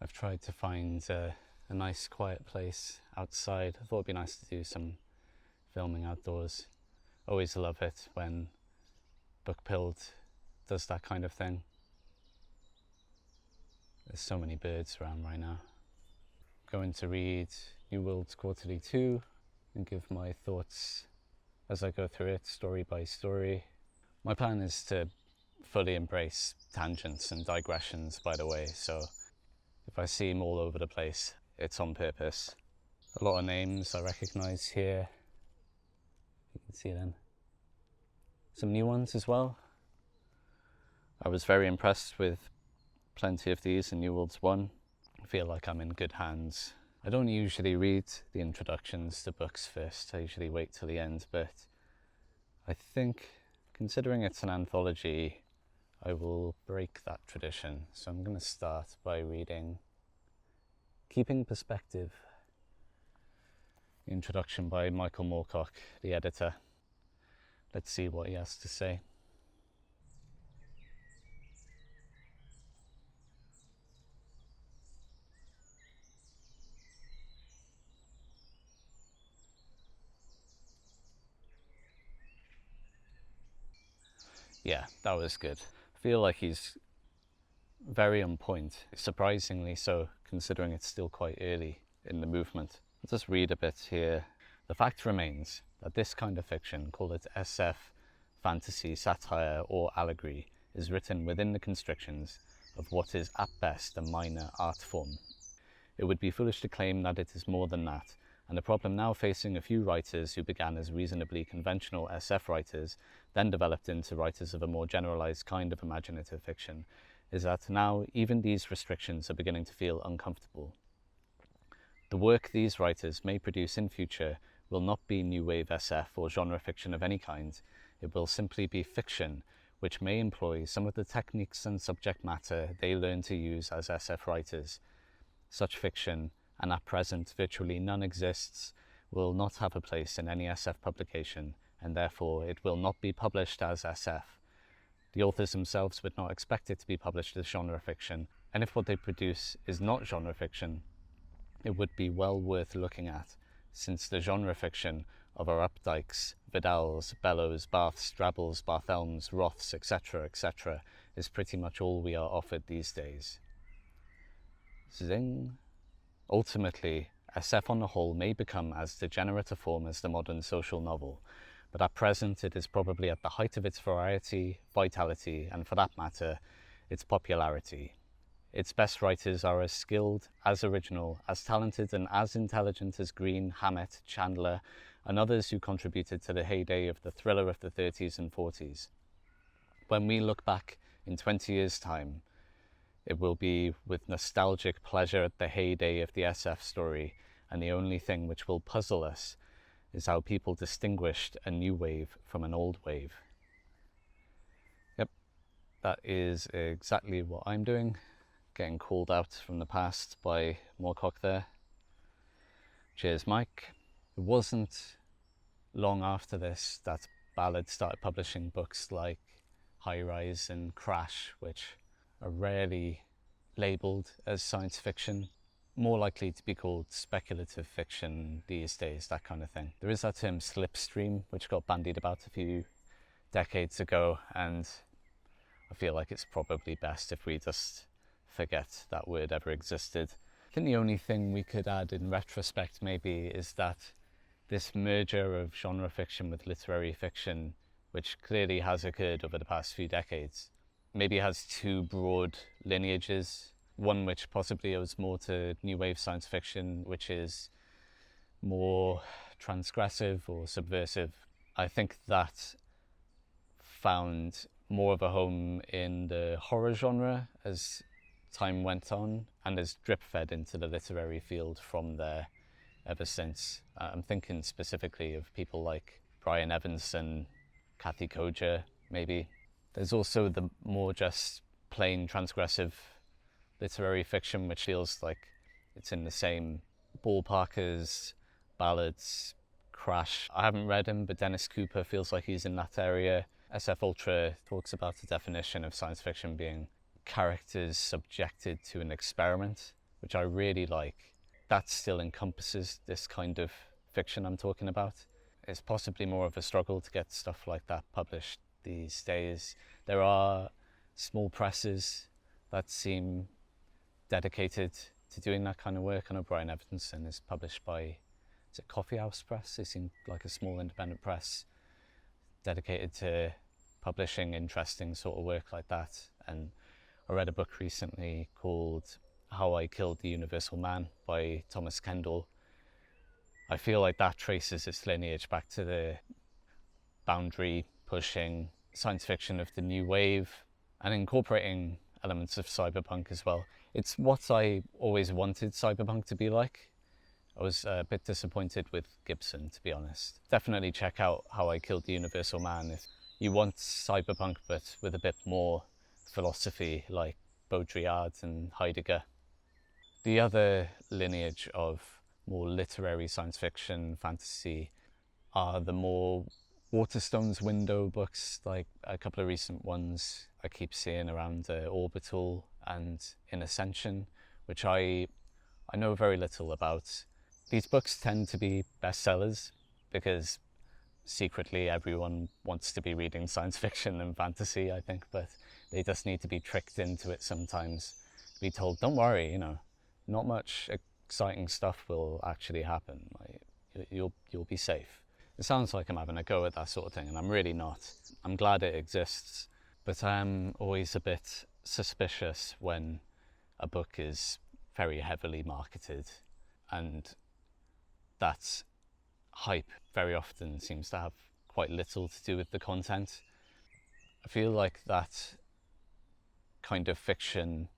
I've tried to find a nice quiet place outside. I thought it'd be nice to do some filming outdoors. Always love it when Bookpilled does that kind of thing. There's so many birds around right now. I'm going to read New World's Quarterly 2 and give my thoughts as I go through it, story by story. My plan is to fully embrace tangents and digressions, by the way, so if I see them all over the place, it's on purpose. A lot of names I recognise here. You can see them. Some new ones as well. I was very impressed with plenty of these in New Worlds 1. I feel like I'm in good hands. I don't usually read the introductions to books first, I usually wait till the end, but I think, considering it's an anthology, I will break that tradition. So I'm going to start by reading Keeping Perspective, the introduction by Michael Moorcock, the editor. Let's see what he has to say. Yeah, that was good. I feel like he's very on point, surprisingly so, considering it's still quite early in the movement. I'll just read a bit here. The fact remains that this kind of fiction, call it SF, fantasy, satire or allegory, is written within the constrictions of what is at best a minor art form. It would be foolish to claim that it is more than that, and the problem now facing a few writers who began as reasonably conventional SF writers, then developed into writers of a more generalized kind of imaginative fiction, is that now even these restrictions are beginning to feel uncomfortable. The work these writers may produce in future will not be new wave SF or genre fiction of any kind. It will simply be fiction which may employ some of the techniques and subject matter they learn to use as SF writers. Such fiction, and at present virtually none exists, will not have a place in any SF publication, and therefore it will not be published as SF. The authors themselves would not expect it to be published as genre fiction, and if what they produce is not genre fiction, it would be well worth looking at, since the genre fiction of our Updikes, Vidals, Bellows, Baths, Drabbles, Barthelms, Roths, etc., is pretty much all we are offered these days. Zing. Ultimately, SF on the whole may become as degenerate a form as the modern social novel, but at present it is probably at the height of its variety, vitality, and for that matter, its popularity. Its best writers are as skilled, as original, as talented, and as intelligent as Green, Hammett, Chandler, and others who contributed to the heyday of the thriller of the 30s and 40s. When we look back in 20 years' time, it will be with nostalgic pleasure at the heyday of the SF story, and the only thing which will puzzle us is how people distinguished a new wave from an old wave. Yep, that is exactly what I'm doing, getting called out from the past by Moorcock there. Cheers, Mike. It wasn't long after this that Ballard started publishing books like High Rise and Crash, which are rarely labelled as science fiction, more likely to be called speculative fiction these days, that kind of thing. There is that term slipstream, which got bandied about a few decades ago, and I feel like it's probably best if we just forget that word ever existed. I think the only thing we could add in retrospect maybe is that this merger of genre fiction with literary fiction, which clearly has occurred over the past few decades, maybe has two broad lineages. One which possibly owes more to new wave science fiction, which is more transgressive or subversive. I think that found more of a home in the horror genre as time went on, and has drip fed into the literary field from there ever since. I'm thinking specifically of people like Brian Evanson, Kathy Koja, maybe. There's also the more just plain transgressive literary fiction, which feels like it's in the same ballpark as Ballards, Crash. I haven't read him, but Dennis Cooper feels like he's in that area. SF Ultra talks about the definition of science fiction being characters subjected to an experiment. which I really like. That still encompasses this kind of fiction I'm talking about. It's possibly more of a struggle to get stuff like that published these days. There are small presses that seem dedicated to doing that kind of work. I know Brian Evanson is published by, is it Coffee House Press? They seem like a small independent press dedicated to publishing interesting sort of work like that. And I read a book recently called How I Killed the Universal Man by Thomas Kendall. I feel like that traces its lineage back to the boundary pushing science fiction of the new wave and incorporating elements of cyberpunk as well. It's what I always wanted cyberpunk to be like. I was a bit disappointed with Gibson, to be honest. Definitely check out How I Killed the Universal Man if you want cyberpunk but with a bit more philosophy like Baudrillard and Heidegger. The other lineage of more literary science fiction, fantasy, are the more Waterstone's window books, like a couple of recent ones I keep seeing around Orbital and In Ascension, which I know very little about. These books tend to be bestsellers because secretly everyone wants to be reading science fiction and fantasy, I think, but they just need to be tricked into it sometimes, be told, don't worry, you know, not much exciting stuff will actually happen. Like, you'll be safe. It sounds like I'm having a go at that sort of thing, and I'm really not. I'm glad it exists, but I'm always a bit suspicious when a book is very heavily marketed, and that hype very often seems to have quite little to do with the content. I feel like that kind of fiction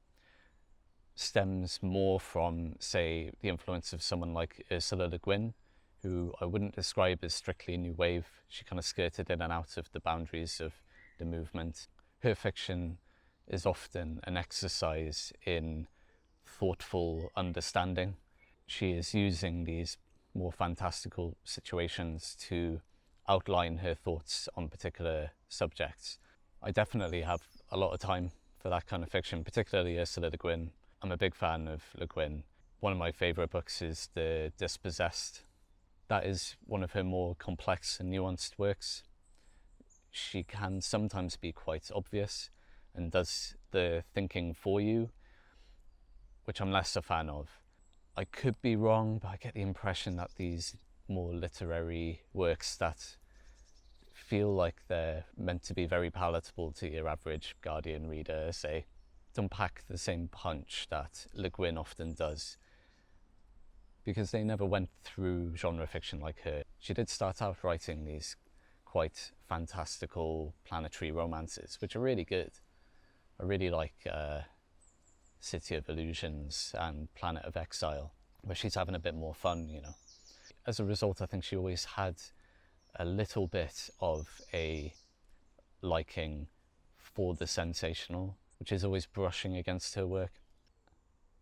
stems more from, say, the influence of someone like Ursula Le Guin, who I wouldn't describe as strictly new wave. She kind of skirted in and out of the boundaries of the movement. Her fiction is often an exercise in thoughtful understanding. She is using these more fantastical situations to outline her thoughts on particular subjects. I definitely have a lot of time for that kind of fiction, particularly Ursula Le Guin. I'm a big fan of Le Guin. One of my favourite books is The Dispossessed. That is one of her more complex and nuanced works. She can sometimes be quite obvious and does the thinking for you, which I'm less a fan of. I could be wrong, but I get the impression that these more literary works that feel like they're meant to be very palatable to your average Guardian reader, say, don't pack the same punch that Le Guin often does, because they never went through genre fiction like her. She did start out writing these quite fantastical planetary romances, which are really good. I really like City of Illusions and Planet of Exile, where she's having a bit more fun, you know. As a result, I think she always had a little bit of a liking for the sensational, which is always brushing against her work.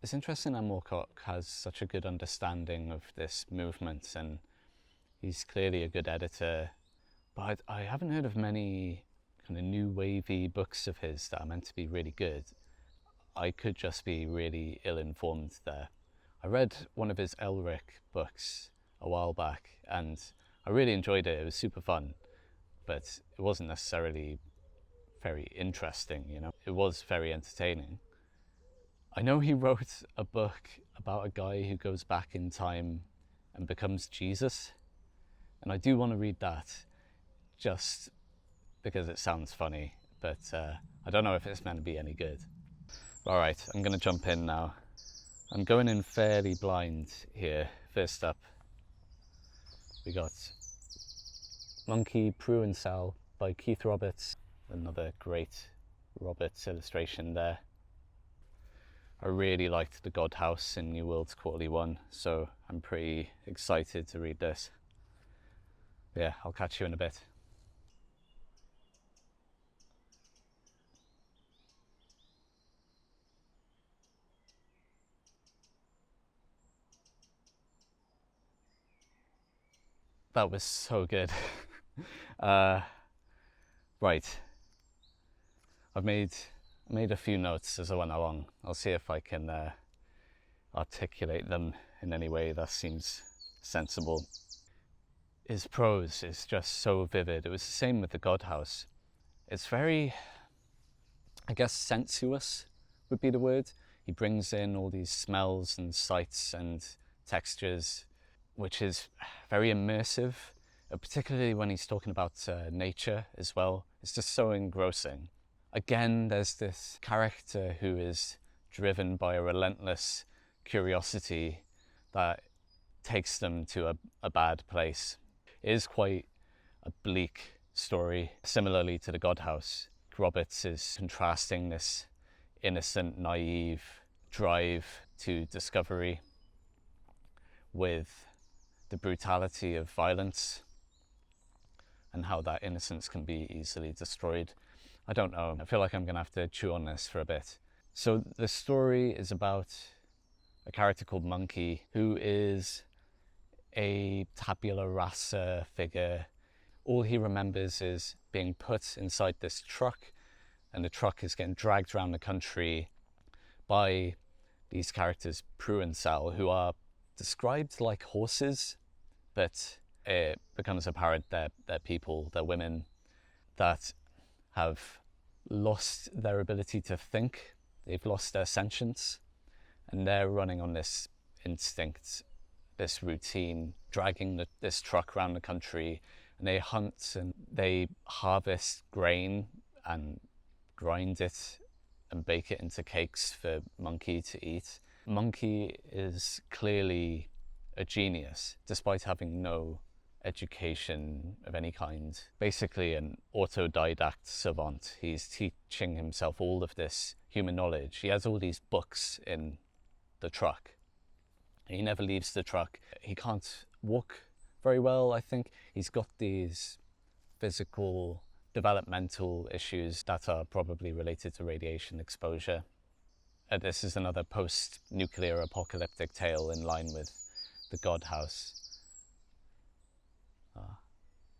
It's interesting that Moorcock has such a good understanding of this movement, and he's clearly a good editor, but I haven't heard of many kind of new wavy books of his that are meant to be really good. I could just be really ill-informed there. I read one of his Elric books a while back and I really enjoyed it. It was super fun, but it wasn't necessarily very interesting, you know. It was very entertaining. I know he wrote a book about a guy who goes back in time and becomes Jesus, and I do want to read that just because it sounds funny, but I don't know if it's meant to be any good. Alright, I'm going to jump in now. I'm going in fairly blind here. First up, we got Monkey, Prue and Sal by Keith Roberts. Another great Roberts illustration there. I really liked The God House in New Worlds Quarterly 1, so I'm pretty excited to read this. Yeah, I'll catch you in a bit. That was so good. Right, I've made a few notes as I went along. I'll see if I can articulate them in any way that seems sensible. His prose is just so vivid. It was the same with the God House. It's very, I guess, sensuous would be the word. He brings in all these smells and sights and textures, which is very immersive, particularly when he's talking about nature as well. It's just so engrossing. Again, there's this character who is driven by a relentless curiosity that takes them to a bad place. It is quite a bleak story. Similarly to the God House, Roberts is contrasting this innocent, naive drive to discovery with the brutality of violence and how that innocence can be easily destroyed. I don't know. I feel like I'm going to have to chew on this for a bit. So the story is about a character called Monkey, who is a tabula rasa figure. All he remembers is being put inside this truck, and the truck is getting dragged around the country by these characters, Prue and Sal, who are described like horses, but it becomes apparent they're people, they're women that have lost their ability to think. They've lost their sentience, and they're running on this instinct, this routine, dragging this truck around the country, and they hunt and they harvest grain and grind it and bake it into cakes for Monkey to eat. Monkey is clearly a genius, despite having no education of any kind. Basically an autodidact savant. He's teaching himself all of this human knowledge. He has all these books in the truck. He never leaves the truck. He can't walk very well, I think. He's got these physical, developmental issues that are probably related to radiation exposure. This is another post-nuclear apocalyptic tale in line with the God House.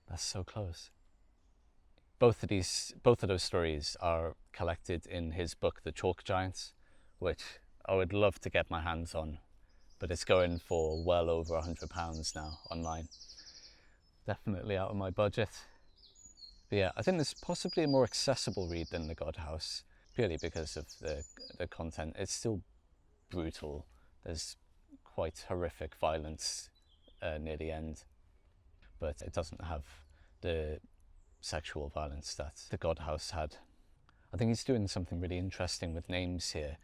That's so close. Both of those stories are collected in his book, The Chalk Giants, which I would love to get my hands on, but it's going for well over £100 now online. Definitely out of my budget. But yeah, I think this is possibly a more accessible read than The God House, purely because of the content. It's still brutal. There's quite horrific violence near the end, but it doesn't have the sexual violence that the God House had. I think he's doing something really interesting with names here.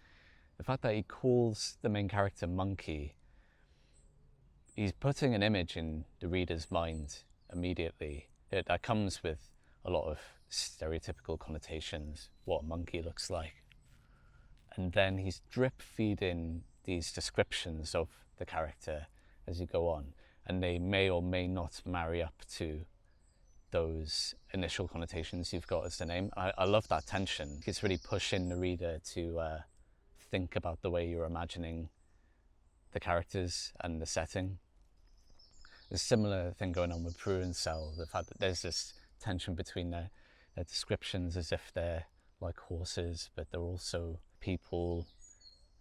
The fact that he calls the main character Monkey, he's putting an image in the reader's mind immediately. That comes with a lot of stereotypical connotations, what a monkey looks like. And then he's drip feeding these descriptions of the character as you go on, and they may or may not marry up to those initial connotations you've got as the name. I love that tension. It's really pushing the reader to think about the way you're imagining the characters and the setting. There's a similar thing going on with Prue and Sal, the fact that there's this tension between their descriptions as if they're like horses, but they're also people.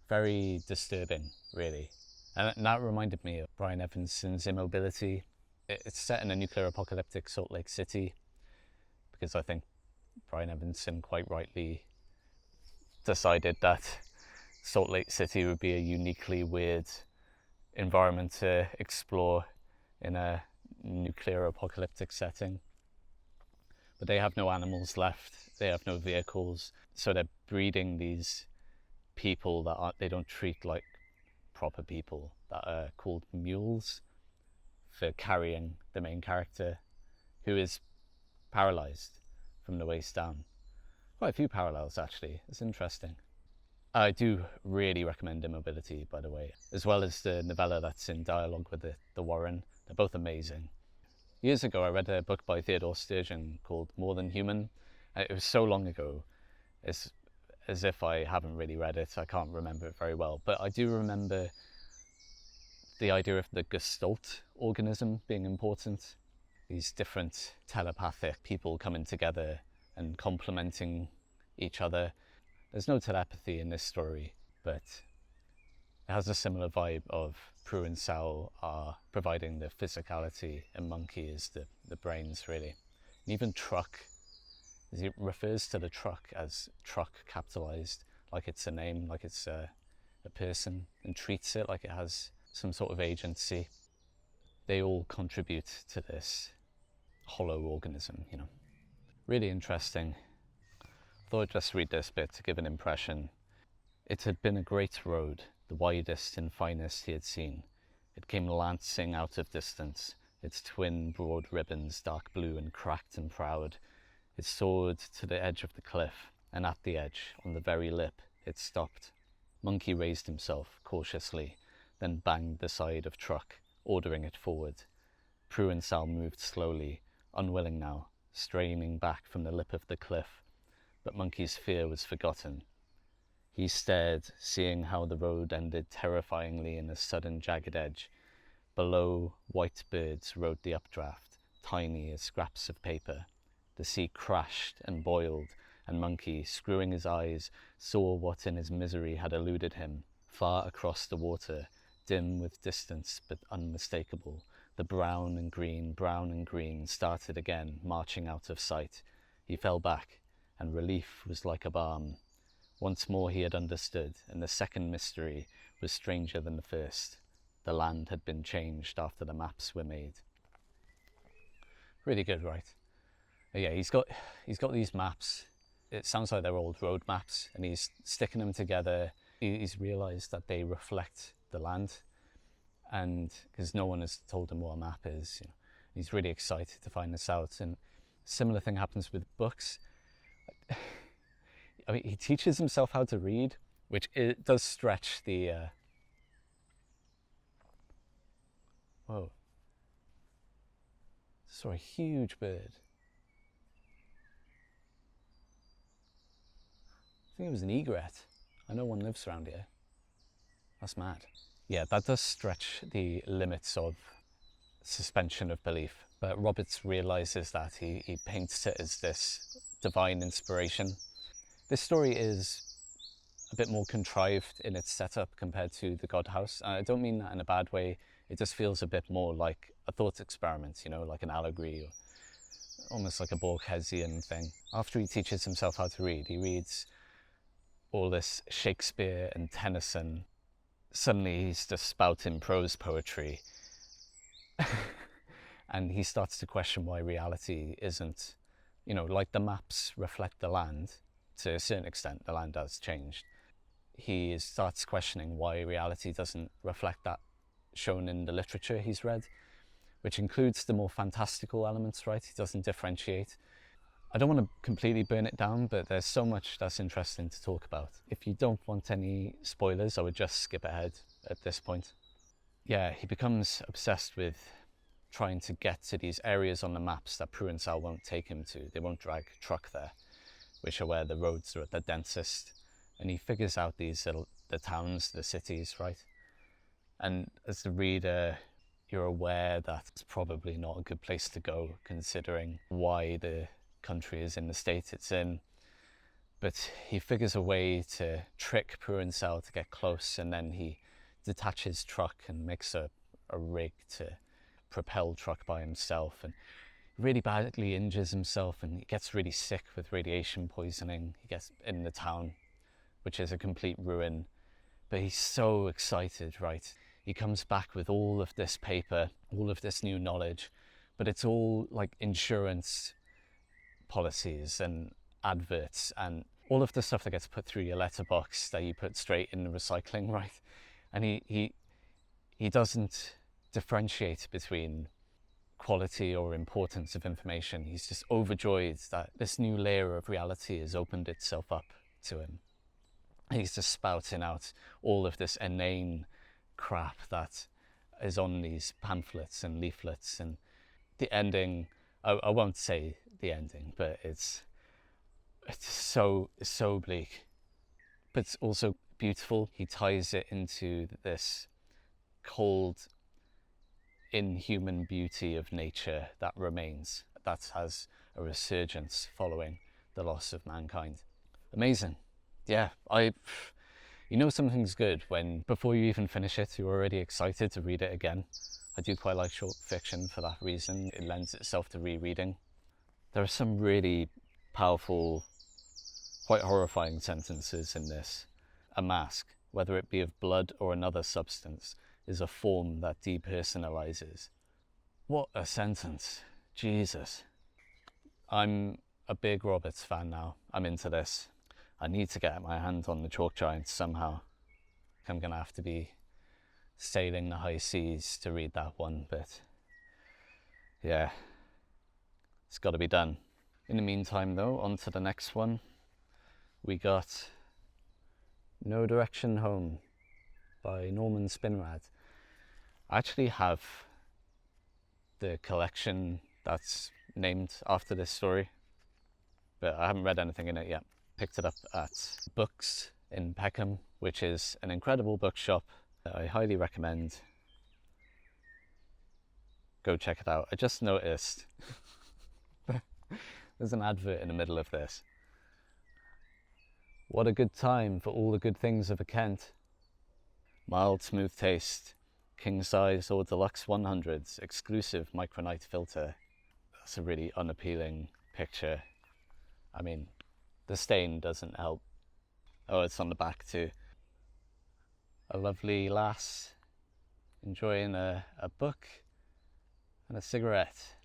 Very disturbing, really. And that reminded me of Brian Evanson's Immobility. It's set in a nuclear apocalyptic Salt Lake City, because I think Brian Evanson quite rightly decided that Salt Lake City would be a uniquely weird environment to explore in a nuclear apocalyptic setting. But they have no animals left, they have no vehicles, so they're breeding these people that they don't treat like proper people, that are called mules, for carrying the main character, who is paralysed from the waist down. Quite a few parallels, actually. It's interesting. I do really recommend Immobility, by the way, as well as the novella that's in dialogue with the Warren. They're both amazing. Years ago, I read a book by Theodore Sturgeon called More Than Human. It was so long ago, it's as if I haven't really read it. I can't remember it very well, but I do remember the idea of the Gestalt organism being important. These different telepathic people coming together and complementing each other. There's no telepathy in this story, but It has a similar vibe of Prue and Sal are providing the physicality and Monkey is the brains, really. And even Truck, he refers to the truck as Truck capitalized, like it's a name, like it's a person, and treats it like it has some sort of agency. They all contribute to this hollow organism, you know. Really interesting. Thought I'd just read this bit to give an impression. It had been a great road, the widest and finest he had seen. It came lancing out of distance, its twin broad ribbons dark blue and cracked and proud. It soared to the edge of the cliff, and at the edge, on the very lip, it stopped. Monkey raised himself cautiously, then banged the side of Truck, ordering it forward. Prue and Sal moved slowly, unwilling now, straining back from the lip of the cliff, but Monkey's fear was forgotten. He stared, seeing how the road ended terrifyingly in a sudden jagged edge. Below, white birds rode the updraft, tiny as scraps of paper. The sea crashed and boiled, and Monkey, screwing his eyes, saw what in his misery had eluded him. Far across the water, dim with distance but unmistakable, the brown and green started again, marching out of sight. He fell back, and relief was like a balm. Once more he had understood, and the second mystery was stranger than the first. The land had been changed after the maps were made. Really good, right? Yeah, he's got these maps. It sounds like they're old road maps, and he's sticking them together. He's realised that they reflect the land, and because no one has told him what a map is, you know, he's really excited to find this out. And similar thing happens with books. I mean, he teaches himself how to read, which it does stretch the. Whoa! Saw a huge bird. I think it was an egret. I know one lives around here. That's mad. Yeah, that does stretch the limits of suspension of belief. But Roberts realizes that he paints it as this divine inspiration. This story is a bit more contrived in its setup compared to the God House. I don't mean that in a bad way. It just feels a bit more like a thought experiment, you know, like an allegory, or almost like a Borgesian thing. After he teaches himself how to read, he reads all this Shakespeare and Tennyson. Suddenly he's just spouting prose poetry. And he starts to question why reality isn't, you know, like the maps reflect the land. To a certain extent, the land has changed. He starts questioning why reality doesn't reflect that shown in the literature he's read, which includes the more fantastical elements, right? He doesn't differentiate. I don't want to completely burn it down, but there's so much that's interesting to talk about. If you don't want any spoilers, I would just skip ahead at this point. Yeah, he becomes obsessed with trying to get to these areas on the maps that Prue and Sal won't take him to. They won't drag Truck there, which are where the roads are at the densest. And he figures out the towns, the cities, right? And as the reader, you're aware that it's probably not a good place to go, considering why the country is in the state it's in. But he figures a way to trick Prue and Sal to get close, and then he detaches Truck and makes a rig to propel Truck by himself, and really badly injures himself, and he gets really sick with radiation poisoning. He gets in the town, which is a complete ruin, but he's so excited, right? He comes back with all of this paper, all of this new knowledge, but it's all like insurance policies and adverts and all of the stuff that gets put through your letterbox that you put straight in the recycling, right? And he doesn't differentiate between quality or importance of information. He's just overjoyed that this new layer of reality has opened itself up to him. He's just spouting out all of this inane crap that is on these pamphlets and leaflets, and the ending, I won't say the ending, but it's so bleak, but it's also beautiful. He ties it into this cold, inhuman beauty of nature that remains, that has a resurgence following the loss of mankind. Amazing. Yeah, You know something's good when, before you even finish it, you're already excited to read it again. I do quite like short fiction for that reason. It lends itself to rereading. There are some really powerful, quite horrifying sentences in this. A mask, whether it be of blood or another substance, is a form that depersonalizes. What a sentence. Jesus. I'm a big Roberts fan now. I'm into this. I need to get my hand on the Chalk Giants somehow. I'm going to have to be sailing the high seas to read that one, but yeah, it's got to be done. In the meantime though, on to the next one. We got No Direction Home by Norman Spinrad. I actually have the collection that's named after this story, but I haven't read anything in it yet. Picked it up at Books in Peckham, which is an incredible bookshop that I highly recommend. Go check it out. I just noticed there's an advert in the middle of this. What a good time for all the good things of a Kent. Mild, smooth taste, king size or deluxe 100s, exclusive micronite filter. That's a really unappealing picture. I mean, the stain doesn't help. Oh, it's on the back too. A lovely lass enjoying a book and a cigarette.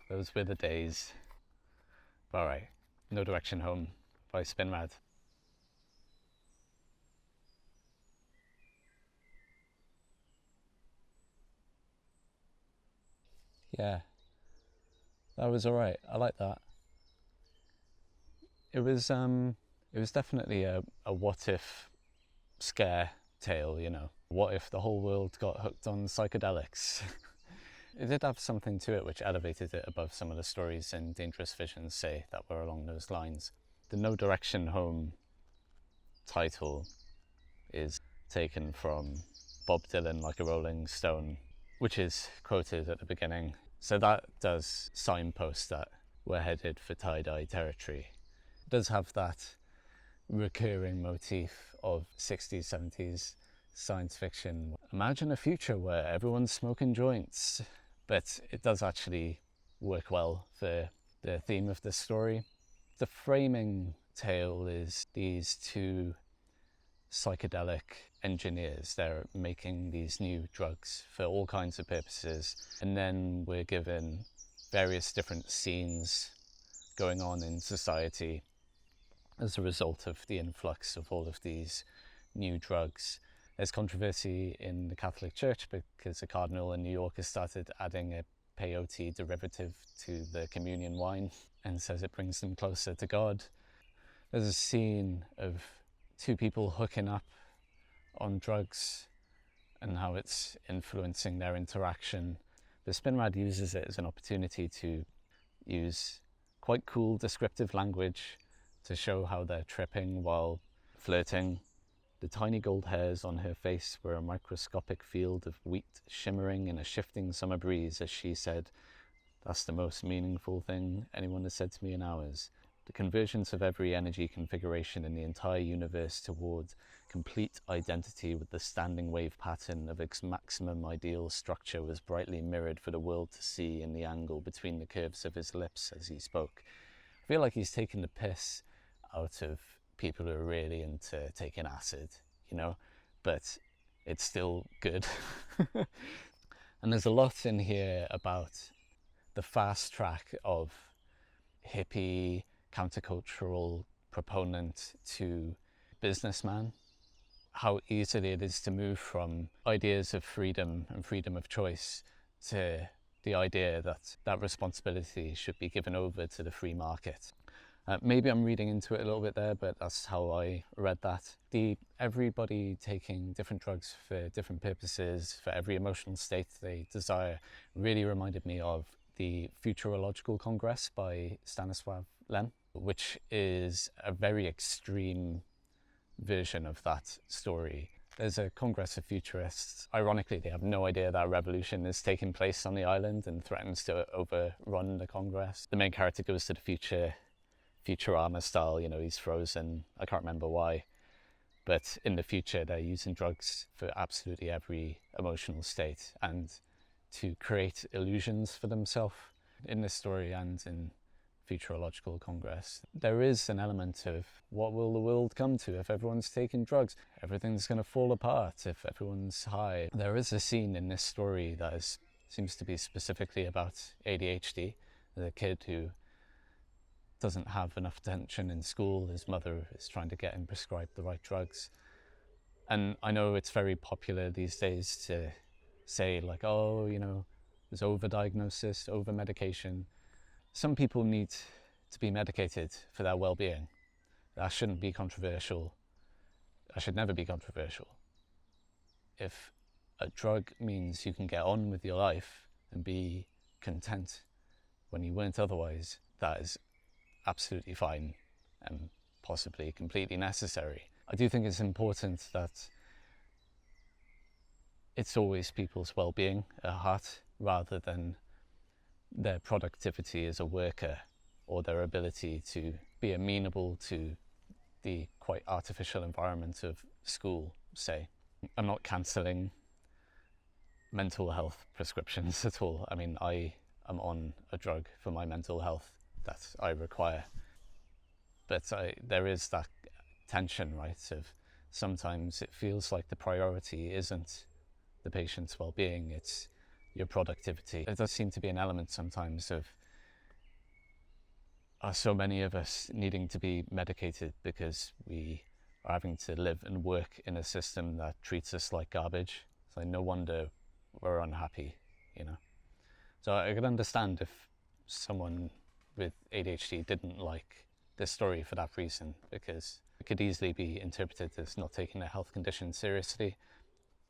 Those were the days. Alright, No Direction Home by Spinrad. Yeah, that was alright. I like that. It was definitely a what if scare tale, you know. What if the whole world got hooked on psychedelics? It did have something to it which elevated it above some of the stories in Dangerous Visions, say, that were along those lines. The No Direction Home title is taken from Bob Dylan, Like a Rolling Stone, which is quoted at the beginning. So that does signpost that we're headed for tie-dye territory. It does have that recurring motif of 60s, 70s science fiction. Imagine a future where everyone's smoking joints. But it does actually work well for the theme of the story. The framing tale is these two psychedelic engineers. They're making these new drugs for all kinds of purposes. And then we're given various different scenes going on in society as a result of the influx of all of these new drugs. There's controversy in the Catholic Church because a cardinal in New York has started adding a peyote derivative to the communion wine and says it brings them closer to God. There's a scene of two people hooking up on drugs and how it's influencing their interaction. But Spinrad uses it as an opportunity to use quite cool descriptive language to show how they're tripping while flirting. The tiny gold hairs on her face were a microscopic field of wheat shimmering in a shifting summer breeze as she said, "That's the most meaningful thing anyone has said to me in hours. The convergence of every energy configuration in the entire universe toward complete identity with the standing wave pattern of its maximum ideal structure was brightly mirrored for the world to see in the angle between the curves of his lips as he spoke." I feel like he's taking the piss out of people who are really into taking acid, you know, but it's still good. And there's a lot in here about the fast track of hippie, countercultural proponent to businessman, how easily it is to move from ideas of freedom and freedom of choice to the idea that that responsibility should be given over to the free market. Maybe I'm reading into it a little bit there, but that's how I read that. Everybody taking different drugs for different purposes, for every emotional state they desire, really reminded me of the Futurological Congress by Stanislav Lem, which is a very extreme version of that story. There's a Congress of Futurists. Ironically, they have no idea that a revolution is taking place on the island and threatens to overrun the Congress. The main character goes to the future, Futurama style, you know, he's frozen. I can't remember why. but in the future they're using drugs for absolutely every emotional state and to create illusions for themselves. In this story and in Futurological Congress, there is an element of what will the world come to if everyone's taking drugs? Everything's going to fall apart if everyone's high. There is a scene in this story that seems to be specifically about ADHD. The kid who doesn't have enough attention in school, his mother is trying to get him prescribed the right drugs. And I know it's very popular these days to say like, oh, you know, there's overdiagnosis, over-medication. Some people need to be medicated for their well-being. That shouldn't be controversial. That should never be controversial. If a drug means you can get on with your life and be content when you weren't otherwise, that is absolutely fine and possibly completely necessary. I do think it's important that it's always people's well-being at heart rather than their productivity as a worker or their ability to be amenable to the quite artificial environment of school, say. I'm not cancelling mental health prescriptions at all. I mean, I am on a drug for my mental health that I require. But there is that tension, right, of sometimes it feels like the priority isn't the patient's well-being, it's your productivity. There does seem to be an element sometimes of so many of us needing to be medicated because we are having to live and work in a system that treats us like garbage. So no wonder we're unhappy, you know. So I could understand if someone with ADHD didn't like this story for that reason, because it could easily be interpreted as not taking a health condition seriously.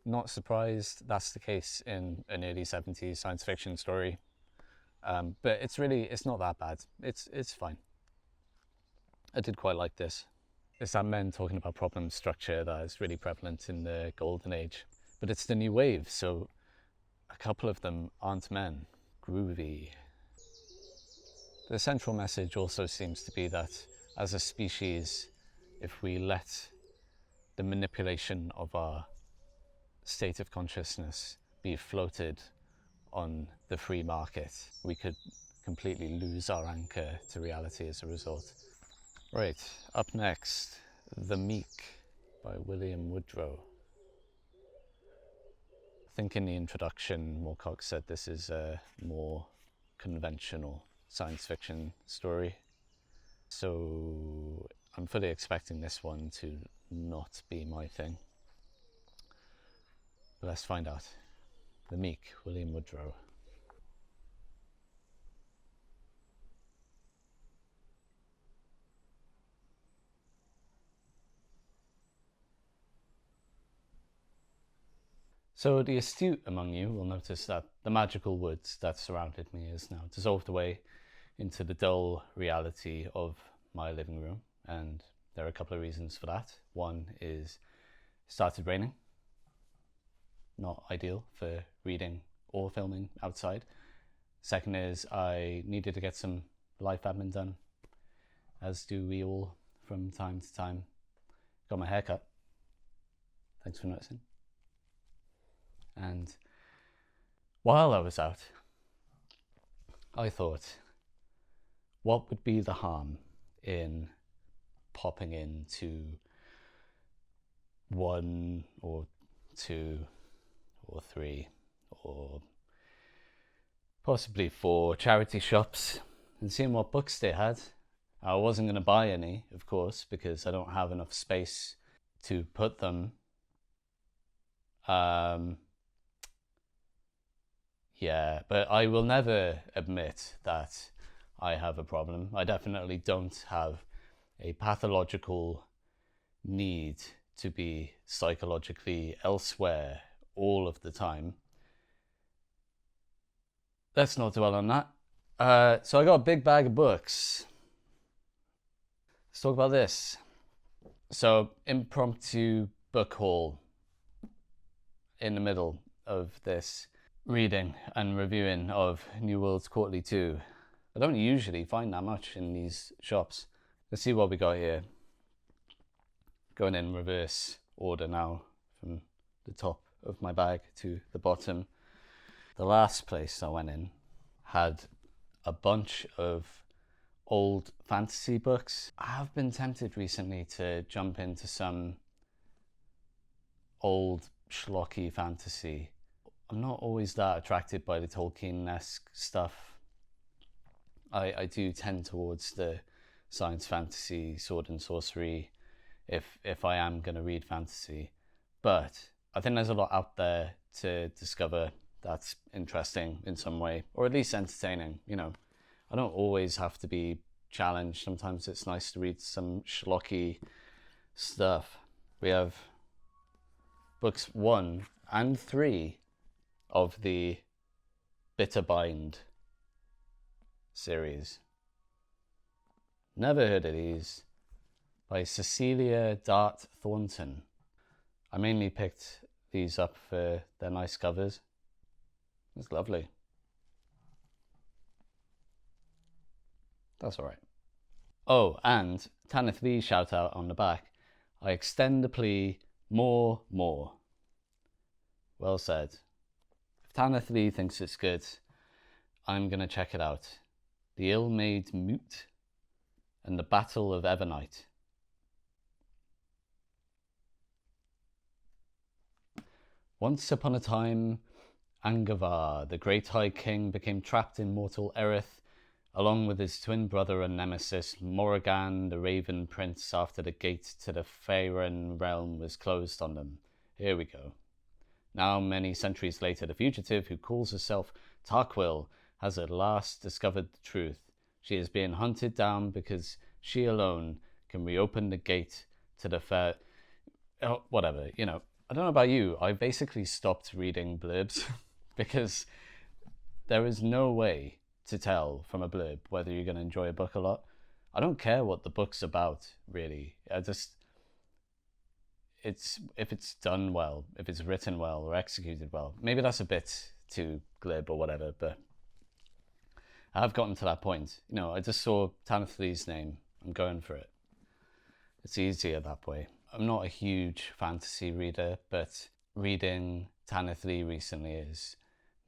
Not surprised that's the case in an early 70s science fiction story. But it's not that bad. It's fine. I did quite like this. It's that men talking about problem structure that is really prevalent in the golden age. But it's the new wave, so a couple of them aren't men. Groovy. The central message also seems to be that as a species, if we let the manipulation of our state of consciousness be floated on the free market, we could completely lose our anchor to reality as a result. Right, up next, The Meek by Woodrow. I think in the introduction, Moorcock said this is a more conventional science fiction story. So I'm fully expecting this one to not be my thing. But let's find out. The Meek, Woodrow. So the astute among you will notice that the magical woods that surrounded me is now dissolved away into the dull reality of my living room, and there are a couple of reasons for that. One is it started raining. Not ideal for reading or filming outside. Second is I needed to get some life admin done, as do we all from time to time. Got my hair cut. Thanks for noticing. And while I was out, I thought, what would be the harm in popping into 1 or 2 or 3 or possibly 4 charity shops and seeing what books they had. I wasn't going to buy any, of course, because I don't have enough space to put them. Yeah, but I will never admit that I have a problem. I definitely don't have a pathological need to be psychologically elsewhere all of the time. Let's not dwell on that. So I got a big bag of books. Let's talk about this. So, impromptu book haul in the middle of this reading and reviewing of New Worlds Quarterly 2. I don't usually find that much in these shops. Let's see what we got here. going in reverse order now, from the top of my bag to the bottom. The last place I went in had a bunch of old fantasy books. I have been tempted recently to jump into some old schlocky fantasy. I'm not always that attracted by the Tolkien-esque stuff. I do tend towards the science fantasy, sword and sorcery, if I am going to read fantasy. But I think there's a lot out there to discover that's interesting in some way, or at least entertaining. You know, I don't always have to be challenged. Sometimes it's nice to read some schlocky stuff. We have books 1 and 3 of the Bitterbind series. Never heard of these. By Cecilia Dart Thornton. I mainly picked these up for their nice covers. It's lovely. That's alright. Oh, and Tanith Lee shout out on the back. I extend the plea, more. Well said. If Tanith Lee thinks it's good, I'm gonna check it out. The Ill-Made Mute and the Battle of Evernight. Once upon a time, Angavar, the great High King, became trapped in mortal Erith, along with his twin brother and nemesis, Morrigan, the Raven Prince, after the gate to the Faerun realm was closed on them. Here we go. Now, many centuries later, the fugitive who calls herself Tarquil has at last discovered the truth. She is being hunted down because she alone can reopen the gate to the fair... Oh, whatever, you know. I don't know about you, I basically stopped reading blurbs because there is no way to tell from a blurb whether you're going to enjoy a book a lot. I don't care what the book's about, really. If it's done well, if it's written well or executed well. Maybe that's a bit too glib or whatever, but I've gotten to that point. You know, I just saw Tanith Lee's name. I'm going for it. It's easier that way. I'm not a huge fantasy reader, but reading Tanith Lee recently has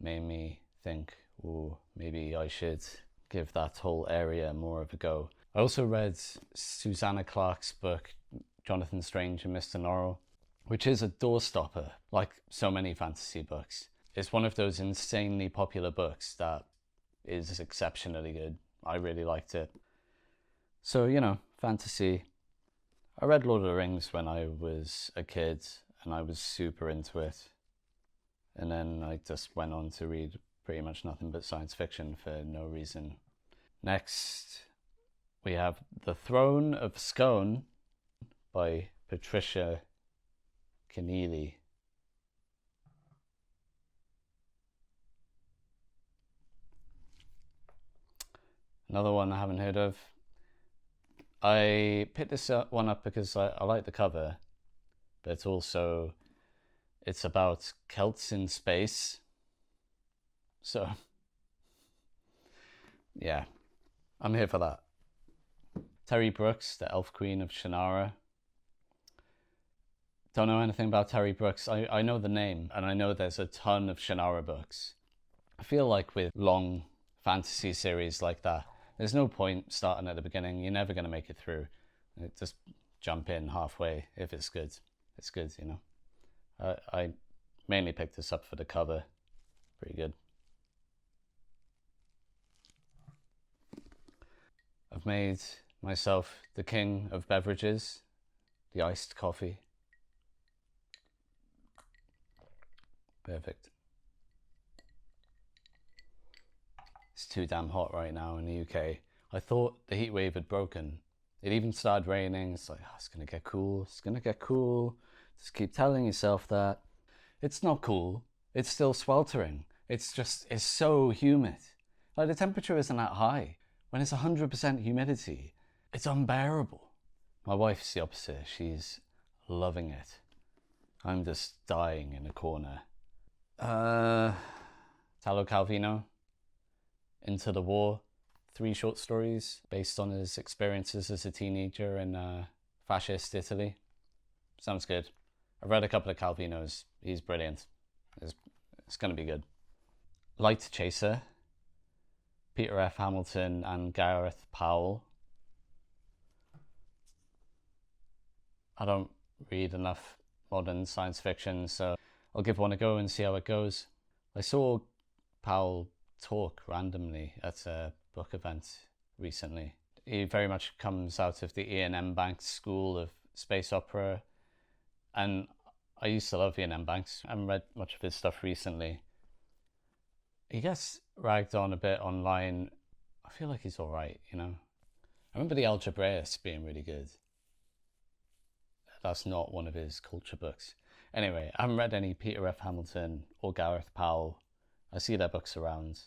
made me think, oh, maybe I should give that whole area more of a go. I also read Susanna Clarke's book, Jonathan Strange and Mr. Norrell, which is a doorstopper, like so many fantasy books. It's one of those insanely popular books that is exceptionally good. I really liked it. So, you know, fantasy. I read Lord of the Rings when I was a kid and I was super into it. And then I just went on to read pretty much nothing but science fiction for no reason. Next, we have The Throne of Scone by Patricia Keneally. Another one I haven't heard of. I picked this one up because I like the cover, but it's about Celts in space. So, yeah, I'm here for that. Terry Brooks, the Elf Queen of Shannara. Don't know anything about Terry Brooks. I know the name, and I know there's a ton of Shannara books. I feel like with long fantasy series like that, there's no point starting at the beginning. You're never going to make it through. Just jump in halfway. If it's good, it's good, you know. I mainly picked this up for the cover. Pretty good. I've made myself the king of beverages, the iced coffee. Perfect. It's too damn hot right now in the UK. I thought the heat wave had broken. It even started raining. It's like, oh, it's gonna get cool. It's gonna get cool. Just keep telling yourself that. It's not cool. It's still sweltering. It's so humid. Like the temperature isn't that high. When it's 100% humidity, it's unbearable. My wife's the opposite. She's loving it. I'm just dying in a corner. Talo Calvino. Into the War, 3 short stories based on his experiences as a teenager in fascist Italy. Sounds good. I've read a couple of Calvino's. He's brilliant. It's going to be good. Light Chaser, Peter F. Hamilton and Gareth Powell. I don't read enough modern science fiction, so I'll give one a go and see how it goes. I saw Powell talk randomly at a book event recently. He very much comes out of the Ian M. Banks school of space opera, and I used to love Ian M. Banks. I haven't read much of his stuff recently. He gets ragged on a bit online. I feel like he's alright, you know. I remember The Algebraist being really good. That's not one of his culture books. Anyway, I haven't read any Peter F. Hamilton or Gareth Powell. I see their books around.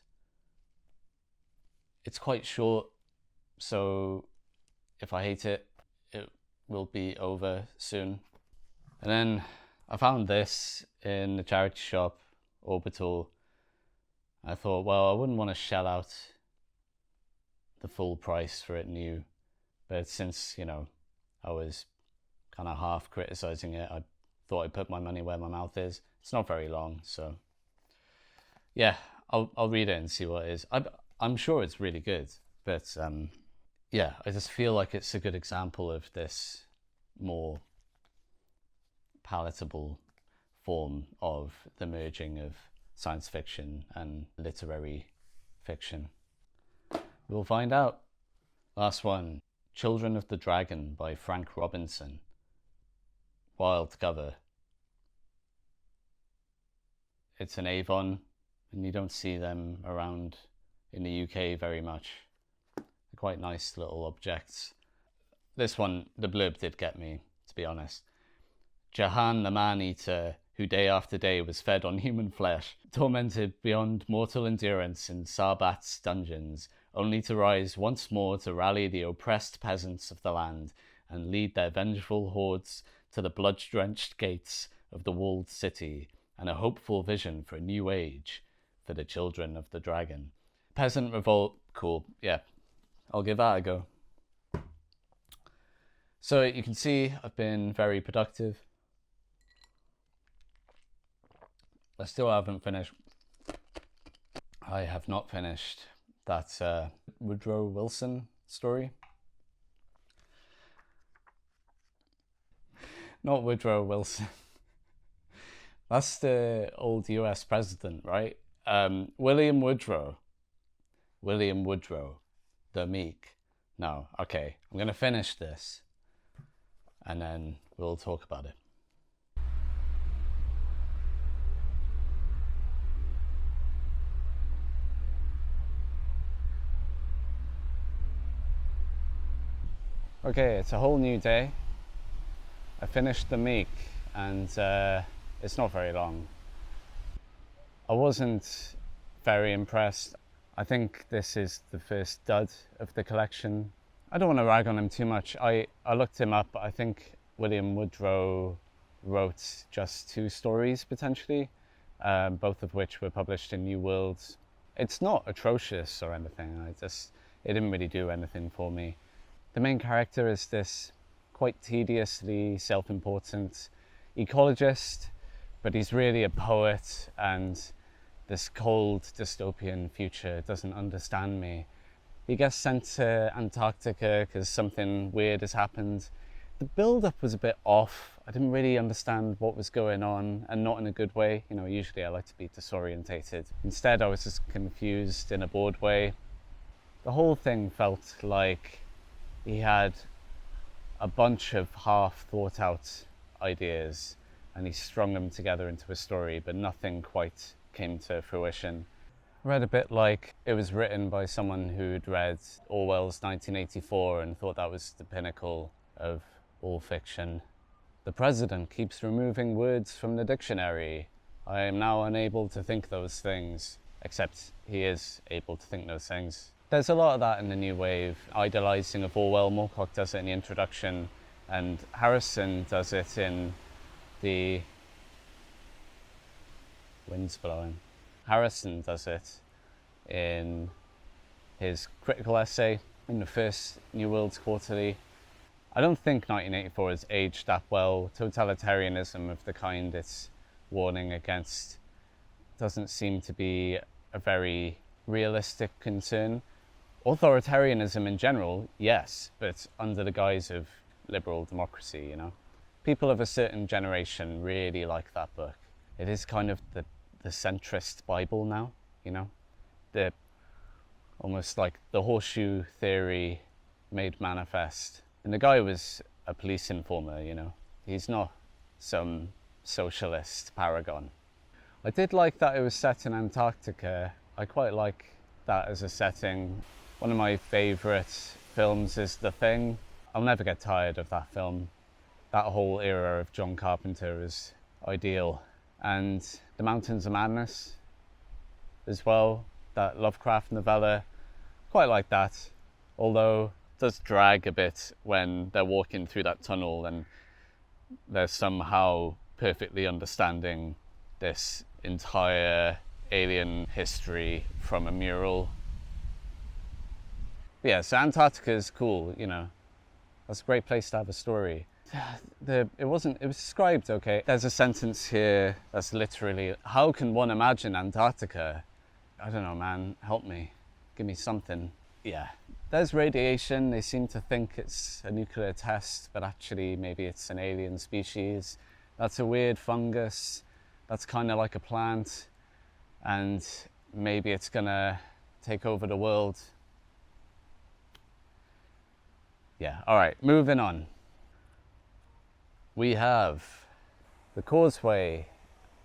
It's quite short, so if I hate it, it will be over soon. And then I found this in the charity shop, Orbital. I thought, well, I wouldn't want to shell out the full price for it new, but since, you know, I was kind of half criticizing it, I thought I'd put my money where my mouth is. It's not very long, so yeah, I'll read it and see what it is. I'm sure it's really good, but yeah, I just feel like it's a good example of this more palatable form of the merging of science fiction and literary fiction. We'll find out. Last one, Children of the Dragon by Frank Robinson. Wild cover. It's an Avon, and you don't see them around in the UK very much. They're quite nice little objects. This one, the blurb did get me, to be honest. Jahan the man-eater, who day after day was fed on human flesh, tormented beyond mortal endurance in Sarbat's dungeons, only to rise once more to rally the oppressed peasants of the land and lead their vengeful hordes to the blood-drenched gates of the walled city, and a hopeful vision for a new age for the children of the dragon. Peasant revolt, cool, yeah, I'll give that a go. So you can see I've been very productive. I still haven't finished. I have not finished that Woodrow Wilson story. Not Woodrow Wilson. That's the old US president, right? William Woodrow. William Woodrow, the Meek. No, okay, I'm going to finish this and then we'll talk about it. Okay, it's a whole new day. I finished the Meek and it's not very long. I wasn't very impressed. I think this is the first dud of the collection. I don't want to rag on him too much. I looked him up. I think William Woodrow wrote just 2 stories potentially, both of which were published in New World. It's not atrocious or anything. It didn't really do anything for me. The main character is this quite tediously self-important ecologist, but he's really a poet, and this cold dystopian future doesn't understand me. He gets sent to Antarctica because something weird has happened. The build-up was a bit off. I didn't really understand what was going on, and not in a good way. You know, usually I like to be disorientated. Instead, I was just confused in a bored way. The whole thing felt like he had a bunch of half thought out ideas and he strung them together into a story, but nothing quite came to fruition. I read a bit like it was written by someone who'd read Orwell's 1984 and thought that was the pinnacle of all fiction. The president keeps removing words from the dictionary. I am now unable to think those things, except he is able to think those things. There's a lot of that in the new wave, idolizing of Orwell. Moorcock does it in the introduction, and Harrison does it in the... Wind's blowing. Harrison does it in his critical essay in the first New Worlds Quarterly. I don't think 1984 has aged that well. Totalitarianism of the kind it's warning against doesn't seem to be a very realistic concern. Authoritarianism in general, yes, but under the guise of liberal democracy, you know. People of a certain generation really like that book. It is kind of the centrist Bible now, you know. The almost like the horseshoe theory made manifest. And the guy was a police informer, you know. He's not some socialist paragon. I did like that it was set in Antarctica. I quite like that as a setting. One of my favourite films is The Thing. I'll never get tired of that film. That whole era of John Carpenter is ideal. And The Mountains of Madness as well, that Lovecraft novella, quite like that. Although it does drag a bit when they're walking through that tunnel and they're somehow perfectly understanding this entire alien history from a mural. But yeah, so Antarctica is cool, you know. That's a great place to have a story. It was described okay. There's a sentence here that's literally, how can one imagine Antarctica? I don't know, man, help me. Give me something. Yeah, there's radiation. They seem to think it's a nuclear test, but actually maybe it's an alien species. That's a weird fungus. That's kind of like a plant. And maybe it's gonna take over the world. Yeah, all right, moving on. We have the Causeway,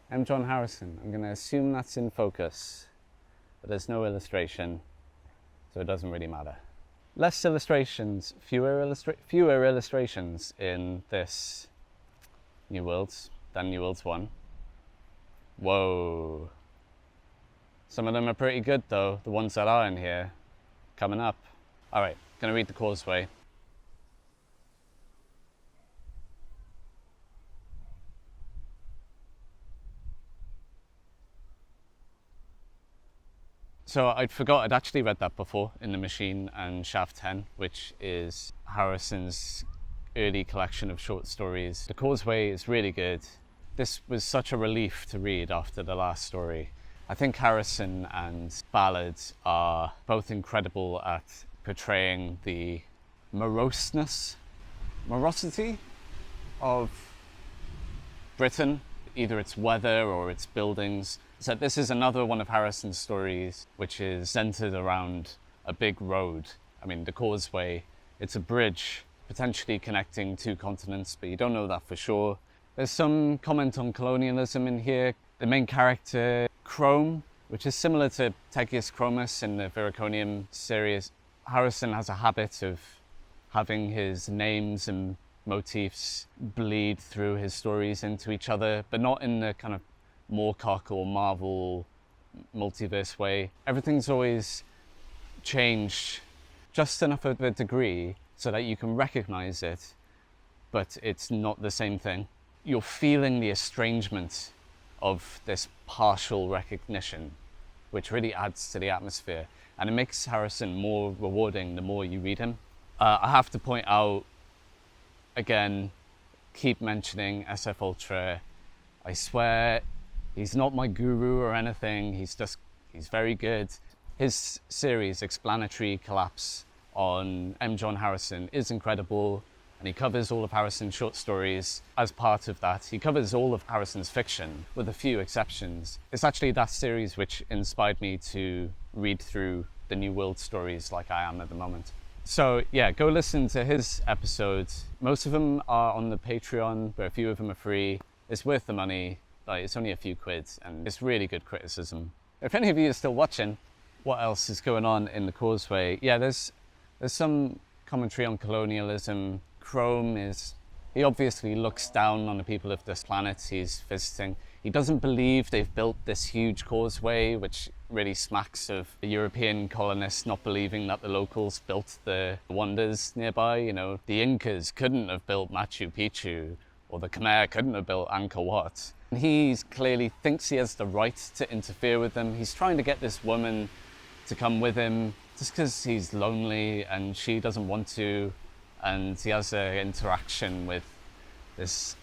M. John Harrison. I'm gonna assume that's in focus, but there's no illustration, so it doesn't really matter. Less illustrations, fewer illustrations in this New Worlds than New Worlds 1. Whoa. Some of them are pretty good though, the ones that are in here, coming up. All right, gonna read the Causeway. So I'd actually read that before in The Machine and Shaft 10, which is Harrison's early collection of short stories. The Causeway is really good. This was such a relief to read after the last story. I think Harrison and Ballard are both incredible at portraying the morosity of Britain, either its weather or its buildings. So this is another one of Harrison's stories which is centered around a big road. I mean, the Causeway, it's a bridge potentially connecting two continents, but you don't know that for sure. There's some comment on colonialism in here. The main character, Chrome, which is similar to Tegius Chromis in the Viraconium series. Harrison has a habit of having his names and motifs bleed through his stories into each other, but not in the kind of Moorcock or Marvel multiverse way. Everything's always changed just enough of a degree so that you can recognize it, but it's not the same thing. You're feeling the estrangement of this partial recognition, which really adds to the atmosphere, and it makes Harrison more rewarding the more you read him. I have to point out, again, keep mentioning SF Ultra. I swear, he's not my guru or anything, he's very good. His series, Explanatory Collapse on M. John Harrison, is incredible, and he covers all of Harrison's short stories. As part of that, he covers all of Harrison's fiction, with a few exceptions. It's actually that series which inspired me to read through the New World stories like I am at the moment. So yeah, go listen to his episodes. Most of them are on the Patreon, but a few of them are free. It's worth the money. Like, it's only a few quid, and it's really good criticism. If any of you are still watching, what else is going on in the Causeway? Yeah, there's some commentary on colonialism. Chrome he obviously looks down on the people of this planet he's visiting. He doesn't believe they've built this huge causeway, which really smacks of the European colonists not believing that the locals built the wonders nearby. You know, the Incas couldn't have built Machu Picchu, or the Khmer couldn't have built Angkor Wat. He clearly thinks he has the right to interfere with them. He's trying to get this woman to come with him just because he's lonely and she doesn't want to. and he has an interaction with this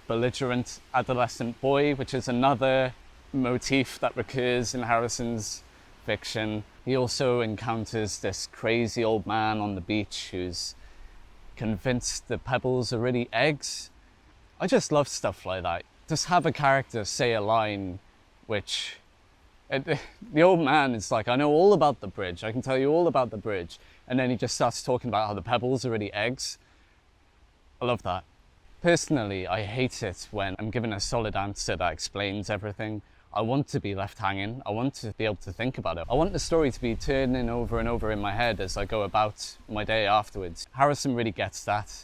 belligerent adolescent boy, which is another motif that recurs in Harrison's fiction. He also encounters this crazy old man on the beach who's convinced the pebbles are really eggs. I just love stuff like that. Just have a character say a line which the old man is like, I know all about the bridge, I can tell you all about the bridge, and then he just starts talking about how the pebbles are really eggs. I love that. Personally, I hate it when I'm given a solid answer that explains everything. I want to be left hanging. I want to be able to think about it. I want the story to be turning over and over in my head as I go about my day afterwards. Harrison really gets that,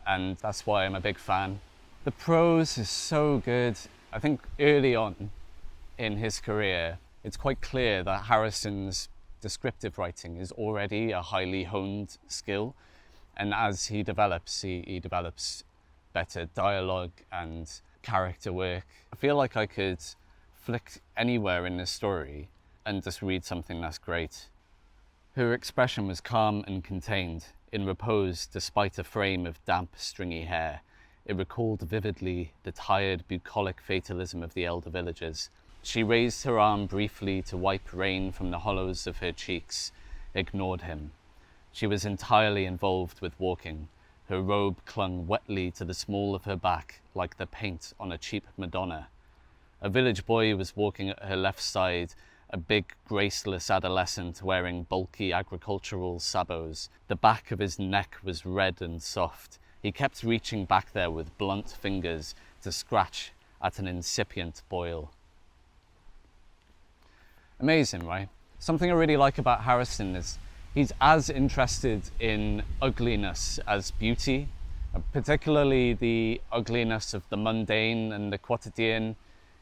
and that's why I'm a big fan. The prose is so good. I think early on in his career, it's quite clear that Harrison's descriptive writing is already a highly honed skill. And as he develops, he develops better dialogue and character work. I feel like I could flick anywhere in this story and just read something that's great. Her expression was calm and contained, in repose despite a frame of damp, stringy hair. It recalled vividly the tired, bucolic fatalism of the elder villagers. She raised her arm briefly to wipe rain from the hollows of her cheeks, ignored him. She was entirely involved with walking. Her robe clung wetly to the small of her back, like the paint on a cheap Madonna. A village boy was walking at her left side, a big, graceless adolescent wearing bulky agricultural sabots. The back of his neck was red and soft. He kept reaching back there with blunt fingers to scratch at an incipient boil. Amazing, right? Something I really like about Harrison is he's as interested in ugliness as beauty, particularly the ugliness of the mundane and the quotidian.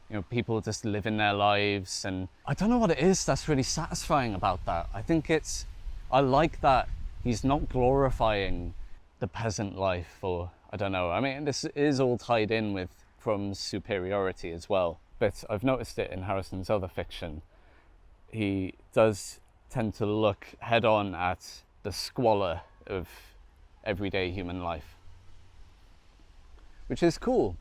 You know, people just living their lives, and I don't know what it is that's really satisfying about that. I like that he's not glorifying the peasant life, or I don't know. I mean, this is all tied in with Crumb's superiority as well, but I've noticed it in Harrison's other fiction. He does tend to look head on at the squalor of everyday human life, which is cool.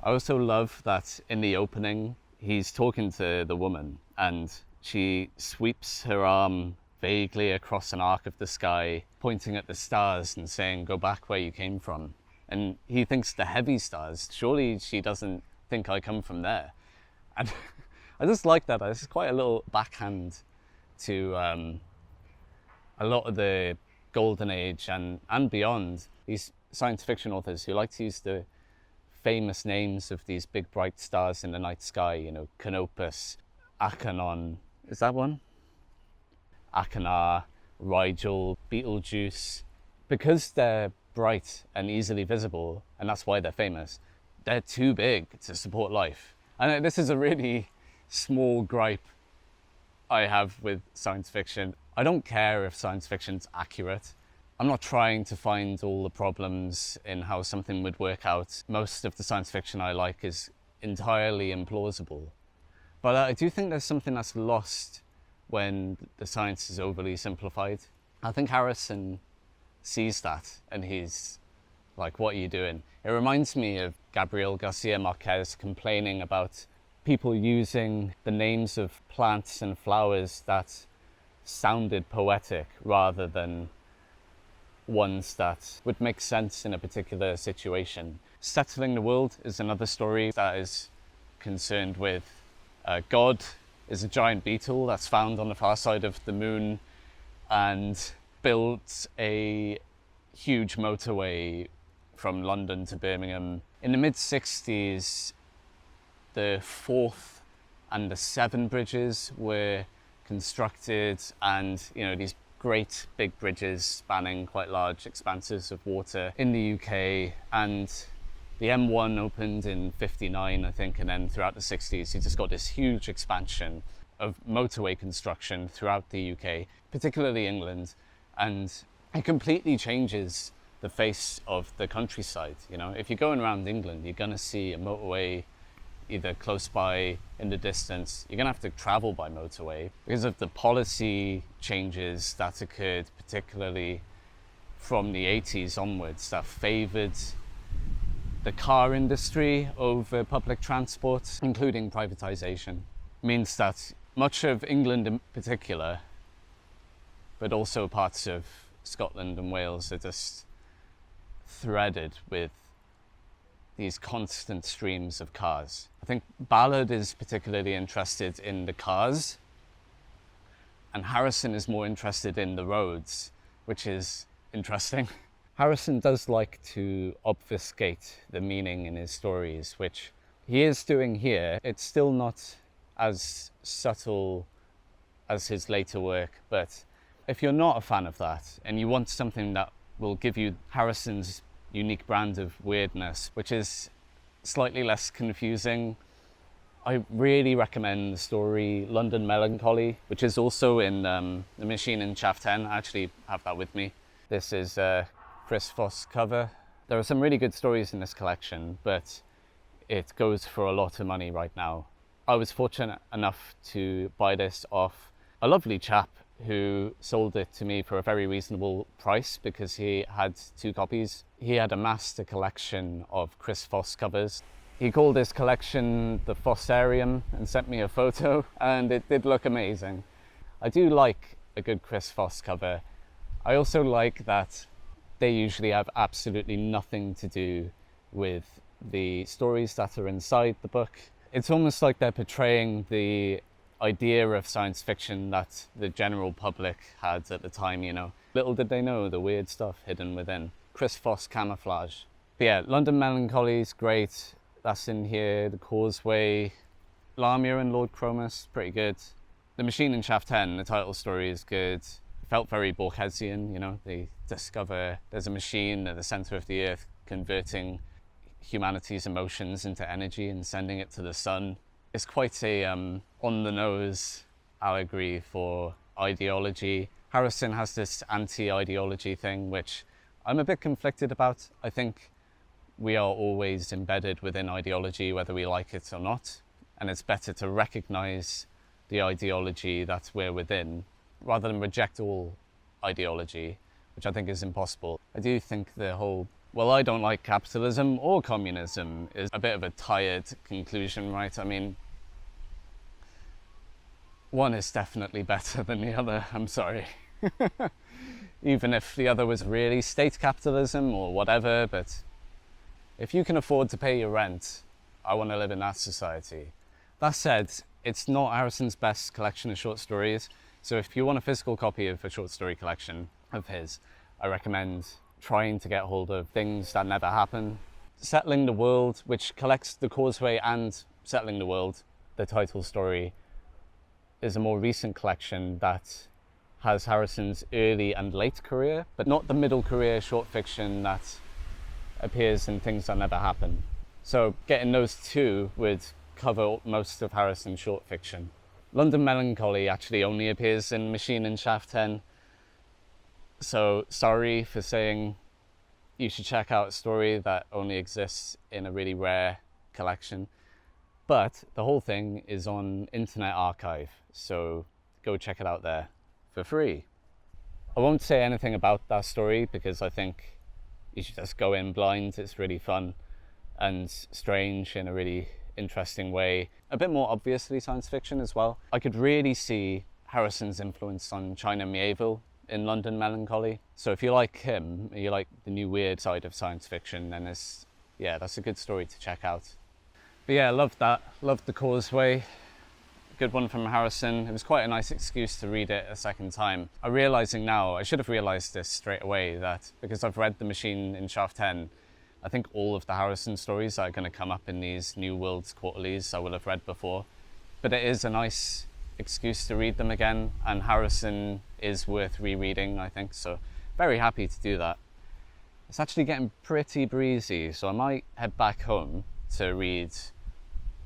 I also love that in the opening, he's talking to the woman and she sweeps her arm vaguely across an arc of the sky, pointing at the stars and saying, go back where you came from. And he thinks the heavy stars. Surely she doesn't think I come from there. And I just like that. It's quite a little backhand to a lot of the golden age and beyond. These science fiction authors who like to use the famous names of these big bright stars in the night sky, you know, Canopus, Acheron, is that one? Achenar, Rigel, Betelgeuse. Because they're bright and easily visible, and that's why they're famous, they're too big to support life. And this is a really small gripe I have with science fiction. I don't care if science fiction's accurate. I'm not trying to find all the problems in how something would work out. Most of the science fiction I like is entirely implausible. But I do think there's something that's lost when the science is overly simplified. I think Harrison sees that and he's like, what are you doing? It reminds me of Gabriel Garcia Marquez complaining about people using the names of plants and flowers that sounded poetic rather than ones that would make sense in a particular situation. Settling the World is another story that is concerned with God is a giant beetle that's found on the far side of the moon and built a huge motorway from London to Birmingham. In the mid-60s, the 4th and the 7 bridges were constructed, and you know, these great big bridges spanning quite large expanses of water in the UK. And the M1 opened in '59, I think, and then throughout the 60s you just got this huge expansion of motorway construction throughout the UK, particularly England, and it completely changes the face of the countryside. You know, if you're going around England, you're going to see a motorway either close by, in the distance. You're going to have to travel by motorway because of the policy changes that occurred, particularly from the 80s onwards that favoured the car industry over public transport, including privatisation, means that much of England in particular, but also parts of Scotland and Wales, are just threaded with these constant streams of cars. I think Ballard is particularly interested in the cars, and Harrison is more interested in the roads, which is interesting. Harrison does like to obfuscate the meaning in his stories, which he is doing here. It's still not as subtle as his later work, but if you're not a fan of that and you want something that will give you Harrison's unique brand of weirdness, which is slightly less confusing, I really recommend the story London Melancholy, which is also in The Machine in Shaft 10. I actually have that with me. This is a Chris Foss cover. There are some really good stories in this collection, but it goes for a lot of money right now. I was fortunate enough to buy this off a lovely chap who sold it to me for a very reasonable price because he had 2 copies. He had amassed a collection of Chris Foss covers. He called his collection the Fossarium and sent me a photo, and it did look amazing. I do like a good Chris Foss cover. I also like that they usually have absolutely nothing to do with the stories that are inside the book. It's almost like they're portraying the idea of science fiction that the general public had at the time, you know. Little did they know the weird stuff hidden within. Chris Foss camouflage. But yeah, London Melancholy is great. That's in here. The Causeway, Lamia and Lord Cromus, pretty good. The Machine in Shaft 10, the title story is good. It felt very Borgesian, you know. They discover there's a machine at the centre of the earth converting humanity's emotions into energy and sending it to the sun. It's quite a on-the-nose allegory for ideology. Harrison has this anti-ideology thing, which I'm a bit conflicted about. I think we are always embedded within ideology, whether we like it or not. And it's better to recognize the ideology that we're within, rather than reject all ideology, which I think is impossible. I do think the whole, well, I don't like capitalism or communism is a bit of a tired conclusion, right? I mean, one is definitely better than the other, I'm sorry. Even if the other was really state capitalism or whatever, but if you can afford to pay your rent, I want to live in that society. That said, it's not Harrison's best collection of short stories, so if you want a physical copy of a short story collection of his, I recommend trying to get hold of Things That Never Happen. Settling the World, which collects The Causeway and Settling the World, the title story, is a more recent collection that has Harrison's early and late career, but not the middle career short fiction that appears in Things That Never Happen. So getting those two would cover most of Harrison's short fiction. London Melancholy actually only appears in Machine in Shaft 10. So sorry for saying you should check out a story that only exists in a really rare collection. But the whole thing is on Internet Archive, so go check it out there for free. I won't say anything about that story because I think you should just go in blind. It's really fun and strange in a really interesting way. A bit more obviously science fiction as well. I could really see Harrison's influence on China Miéville in London Melancholy. So if you like him, you like the new weird side of science fiction, then that's a good story to check out. But yeah, I loved that. Loved The Causeway. Good one from Harrison. It was quite a nice excuse to read it a second time. I'm realising now, I should have realised this straight away, that because I've read The Machine in Shaft 10, I think all of the Harrison stories that are going to come up in these New Worlds quarterlies I will have read before. But it is a nice excuse to read them again, and Harrison is worth rereading, I think, so very happy to do that. It's actually getting pretty breezy, so I might head back home to read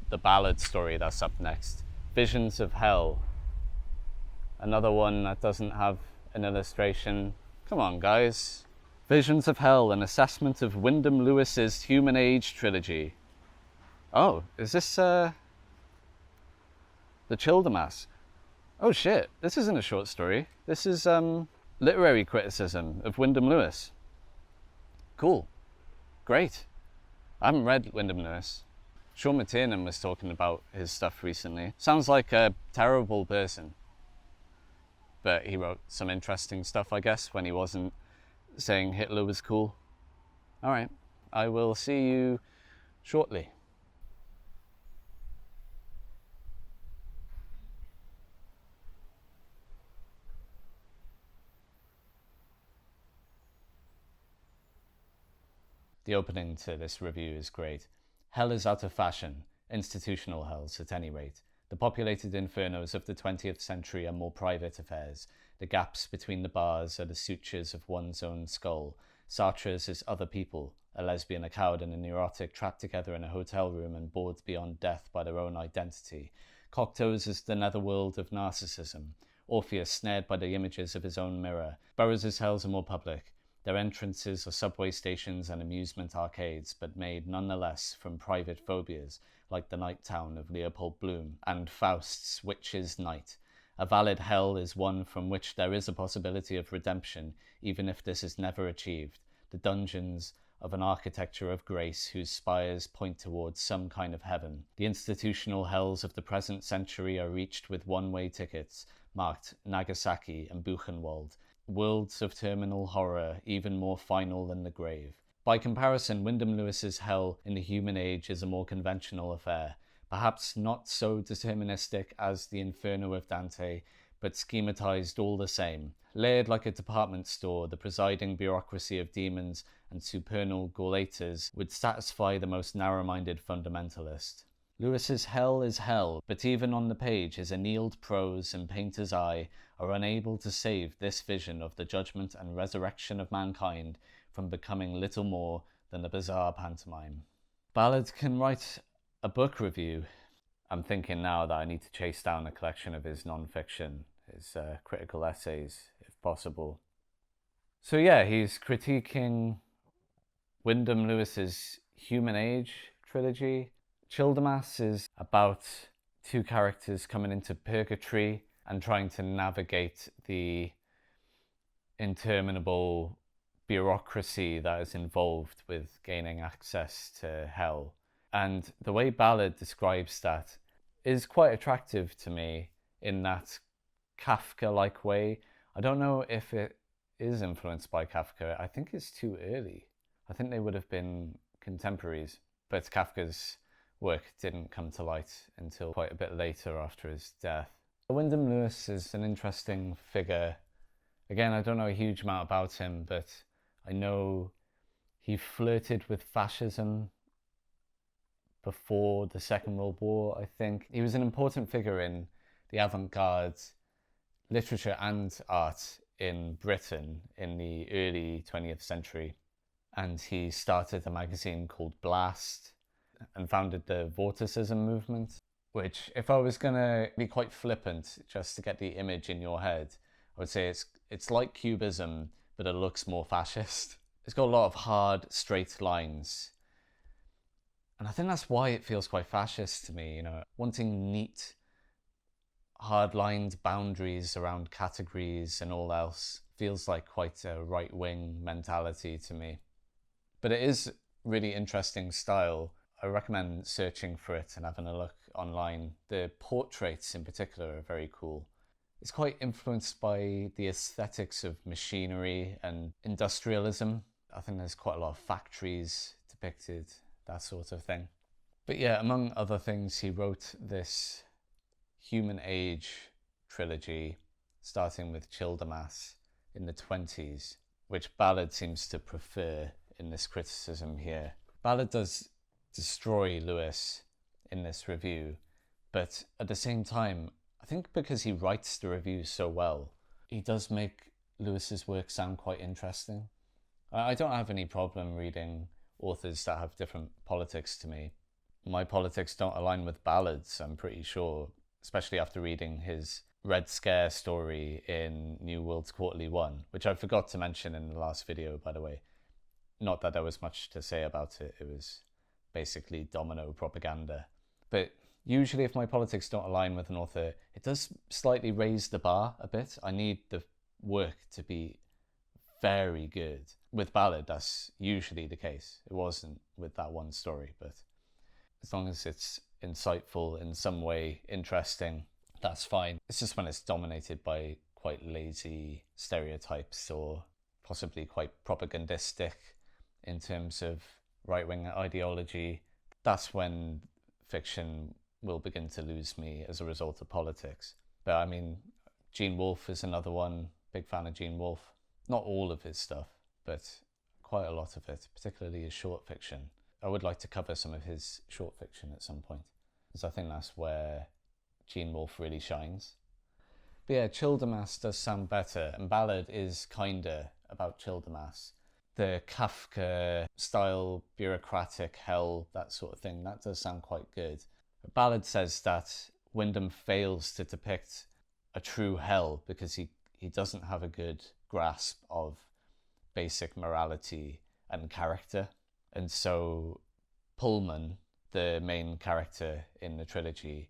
the Ballard story that's up next. Visions of Hell. Another one that doesn't have an illustration. Come on, guys. Visions of Hell, an assessment of Wyndham Lewis's Human Age trilogy. Oh, is this the Childermas? Oh shit, this isn't a short story. This is Literary criticism of Wyndham Lewis. Cool. Great. I haven't read Wyndham Lewis. Sean McTiernan was talking about his stuff recently. Sounds like a terrible person. But he wrote some interesting stuff, I guess, when he wasn't saying Hitler was cool. Alright, I will see you shortly. The opening to this review is great. Hell is out of fashion, institutional hells at any rate. The populated infernos of the 20th century are more private affairs. The gaps between the bars are the sutures of one's own skull. Sartre's is other people, a lesbian, a coward, and a neurotic trapped together in a hotel room and bored beyond death by their own identity. Cocteau's is the netherworld of narcissism. Orpheus snared by the images of his own mirror. Burroughs' hells are more public. Their entrances are subway stations and amusement arcades, but made nonetheless from private phobias, like the night town of Leopold Bloom and Faust's Witch's Night. A valid hell is one from which there is a possibility of redemption, even if this is never achieved. The dungeons of an architecture of grace whose spires point towards some kind of heaven. The institutional hells of the present century are reached with one-way tickets, marked Nagasaki and Buchenwald. Worlds of terminal horror, even more final than the grave. By comparison, Wyndham Lewis's hell in the human age is a more conventional affair, perhaps not so deterministic as the Inferno of Dante, but schematized all the same. Layered like a department store, the presiding bureaucracy of demons and supernal gauleters would satisfy the most narrow-minded fundamentalist. Lewis's hell is hell, but even on the page his annealed prose and painter's eye are unable to save this vision of the judgment and resurrection of mankind from becoming little more than a bizarre pantomime. Ballard can write a book review. I'm thinking now that I need to chase down a collection of his non-fiction, his critical essays, if possible. So yeah, he's critiquing Wyndham Lewis's Human Age trilogy. Childermas is about two characters coming into purgatory and trying to navigate the interminable bureaucracy that is involved with gaining access to hell. And the way Ballard describes that is quite attractive to me in that Kafka-like way. I don't know if it is influenced by Kafka. I think it's too early. I think they would have been contemporaries, but Kafka's work didn't come to light until quite a bit later after his death. Wyndham Lewis is an interesting figure. Again, I don't know a huge amount about him, but I know he flirted with fascism before the Second World War, I think. He was an important figure in the avant-garde literature and art in Britain in the early 20th century. And he started a magazine called Blast and founded the Vorticism movement, which, if I was going to be quite flippant just to get the image in your head, I would say it's like Cubism, but it looks more fascist. It's got a lot of hard, straight lines. And I think that's why it feels quite fascist to me, you know, wanting neat, hard-lined boundaries around categories and all else feels like quite a right-wing mentality to me. But it is really interesting style. I recommend searching for it and having a look online. The portraits in particular are very cool. It's quite influenced by the aesthetics of machinery and industrialism. I think there's quite a lot of factories depicted, that sort of thing. But yeah, among other things, he wrote this Human Age trilogy, starting with Childermas in the 20s, which Ballard seems to prefer in this criticism here. Ballard does destroy Lewis in this review, but at the same time, I think because he writes the reviews so well, he does make Lewis's work sound quite interesting. I don't have any problem reading authors that have different politics to me. My politics don't align with Ballard's, I'm pretty sure, especially after reading his Red Scare story in New World's Quarterly 1, which I forgot to mention in the last video, by the way. Not that there was much to say about it, it was basically domino propaganda. But usually if my politics don't align with an author, it does slightly raise the bar a bit. I need the work to be very good. With Ballard, that's usually the case. It wasn't with that one story, but as long as it's insightful, in some way interesting, that's fine. It's just when it's dominated by quite lazy stereotypes or possibly quite propagandistic in terms of right-wing ideology, that's when fiction will begin to lose me as a result of politics. But I mean, Gene Wolfe is another one. Big fan of Gene Wolfe. Not all of his stuff, but quite a lot of it, particularly his short fiction. I would like to cover some of his short fiction at some point, because I think that's where Gene Wolfe really shines. But yeah, Childermas does sound better, and Ballard is kinder about Childermas. The Kafka style, bureaucratic hell, that sort of thing, that does sound quite good. But Ballard says that Wyndham fails to depict a true hell because he doesn't have a good grasp of basic morality and character. And so Pullman, the main character in the trilogy,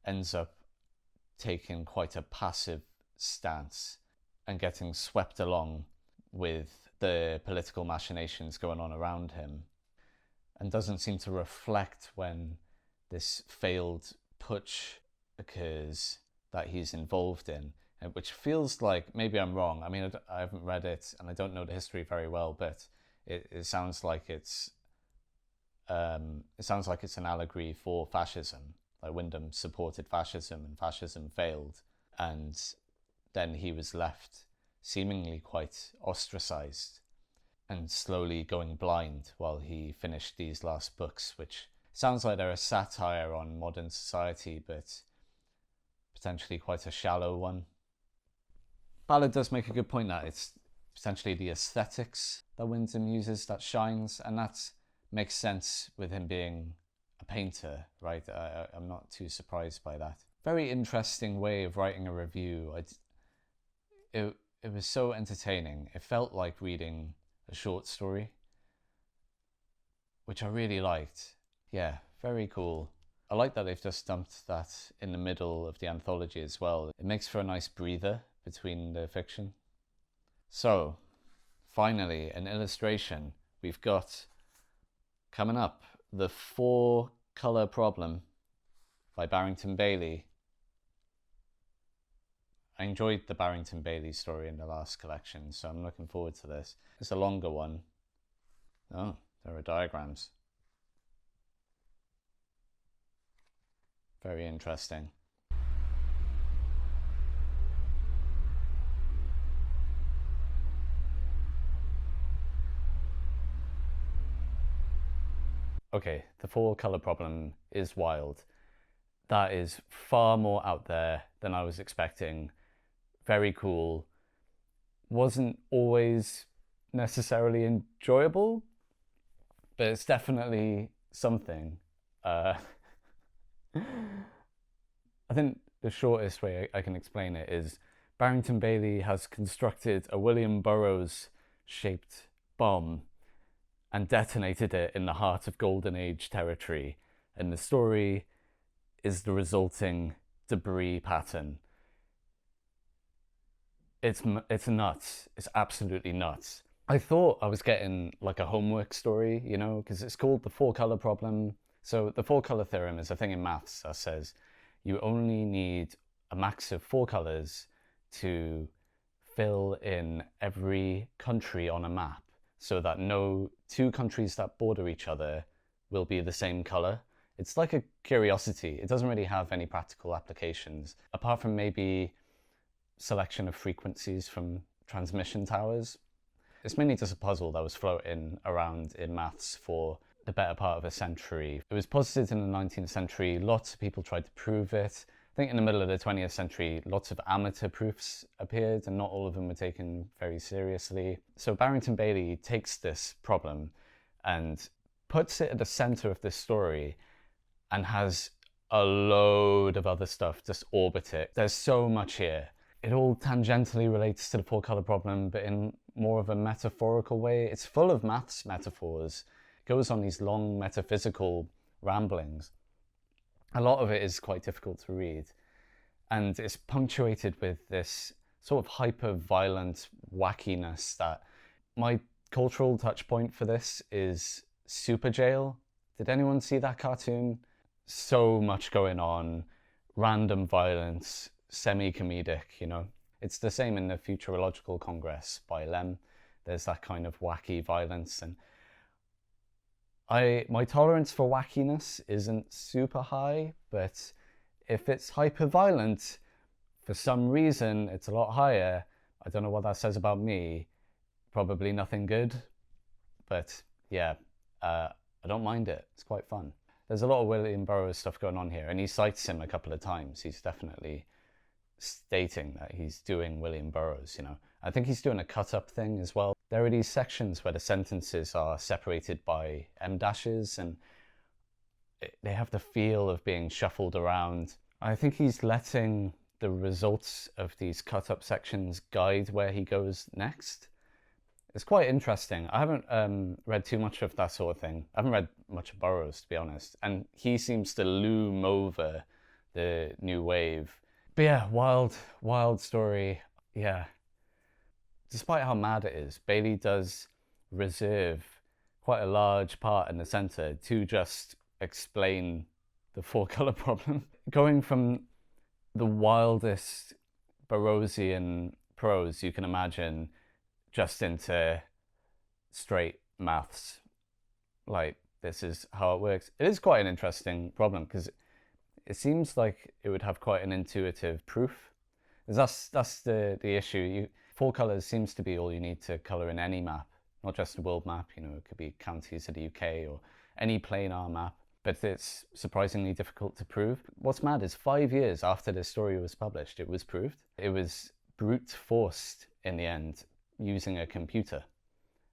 ends up taking quite a passive stance and getting swept along with the political machinations going on around him, and doesn't seem to reflect when this failed putsch occurs that he's involved in, which feels like, maybe I'm wrong, I mean, I haven't read it and I don't know the history very well, but it sounds like it's an allegory for fascism. Like Wyndham supported fascism and fascism failed, and then he was left seemingly quite ostracized and slowly going blind while he finished these last books, which sounds like they're a satire on modern society, but potentially quite a shallow one. Ballard does make a good point that it's potentially the aesthetics that Wyndham uses that shines, and that makes sense with him being a painter, right? I'm not too surprised by that. Very interesting way of writing a review. It was so entertaining. It felt like reading a short story, which I really liked. Yeah, very cool. I like that they've just dumped that in the middle of the anthology as well. It makes for a nice breather between the fiction. So, finally, an illustration. We've got, coming up, The 4-Colour Problem by Barrington Bayley. I enjoyed the Barrington Bayley story in the last collection, so I'm looking forward to this. It's a longer one. Oh, there are diagrams. Very interesting. Okay, The 4-Colour Problem is wild. That is far more out there than I was expecting. Very cool. Wasn't always necessarily enjoyable, but it's definitely something. I think the shortest way I can explain it is Barrington Bayley has constructed a William Burroughs shaped bomb and detonated it in the heart of Golden Age territory, and the story is the resulting debris pattern. It's nuts. It's absolutely nuts. I thought I was getting like a homework story, you know, because it's called The 4-Colour Problem. So the 4-colour theorem is a thing in maths that says you only need a max of 4 colours to fill in every country on a map, so that no 2 countries that border each other will be the same colour. It's like a curiosity. It doesn't really have any practical applications, apart from maybe selection of frequencies from transmission towers. It's mainly just a puzzle that was floating around in maths for the better part of a century. It was posited in the 19th century. Lots of people tried to prove it. I think in the middle of the 20th century, lots of amateur proofs appeared, and not all of them were taken very seriously. So Barrington Bayley takes this problem and puts it at the center of this story and has a load of other stuff just orbit it. There's so much here. It all tangentially relates to the 4-colour problem, but in more of a metaphorical way. It's full of maths metaphors. It goes on these long metaphysical ramblings. A lot of it is quite difficult to read, and it's punctuated with this sort of hyper-violent wackiness that my cultural touch point for this is Super Jail. Did anyone see that cartoon? So much going on, random violence, semi-comedic, you know. It's the same in the Futurological Congress by Lem. There's that kind of wacky violence, and my tolerance for wackiness isn't super high, but if it's hyper-violent, for some reason it's a lot higher. I don't know what that says about me. Probably nothing good, but yeah, I don't mind it. It's quite fun. There's a lot of William Burroughs stuff going on here, and he cites him a couple of times. He's definitely stating that he's doing William Burroughs, you know. I think he's doing a cut-up thing as well. There are these sections where the sentences are separated by M-dashes, and they have the feel of being shuffled around. I think he's letting the results of these cut-up sections guide where he goes next. It's quite interesting. I haven't read too much of that sort of thing. I haven't read much of Burroughs, to be honest. And he seems to loom over the new wave. But yeah, wild story. Yeah. Despite how mad it is, Bayley does reserve quite a large part in the center to just explain the four-color problem. Going from the wildest Burroughsian prose you can imagine just into straight maths. Like, this is how it works. It is quite an interesting problem because it seems like it would have quite an intuitive proof. That's the issue. Four colors seems to be all you need to color in any map, not just a world map. You know, it could be counties of the UK or any planar map, but it's surprisingly difficult to prove. What's mad is 5 years after this story was published, it was proved. It was brute forced in the end using a computer,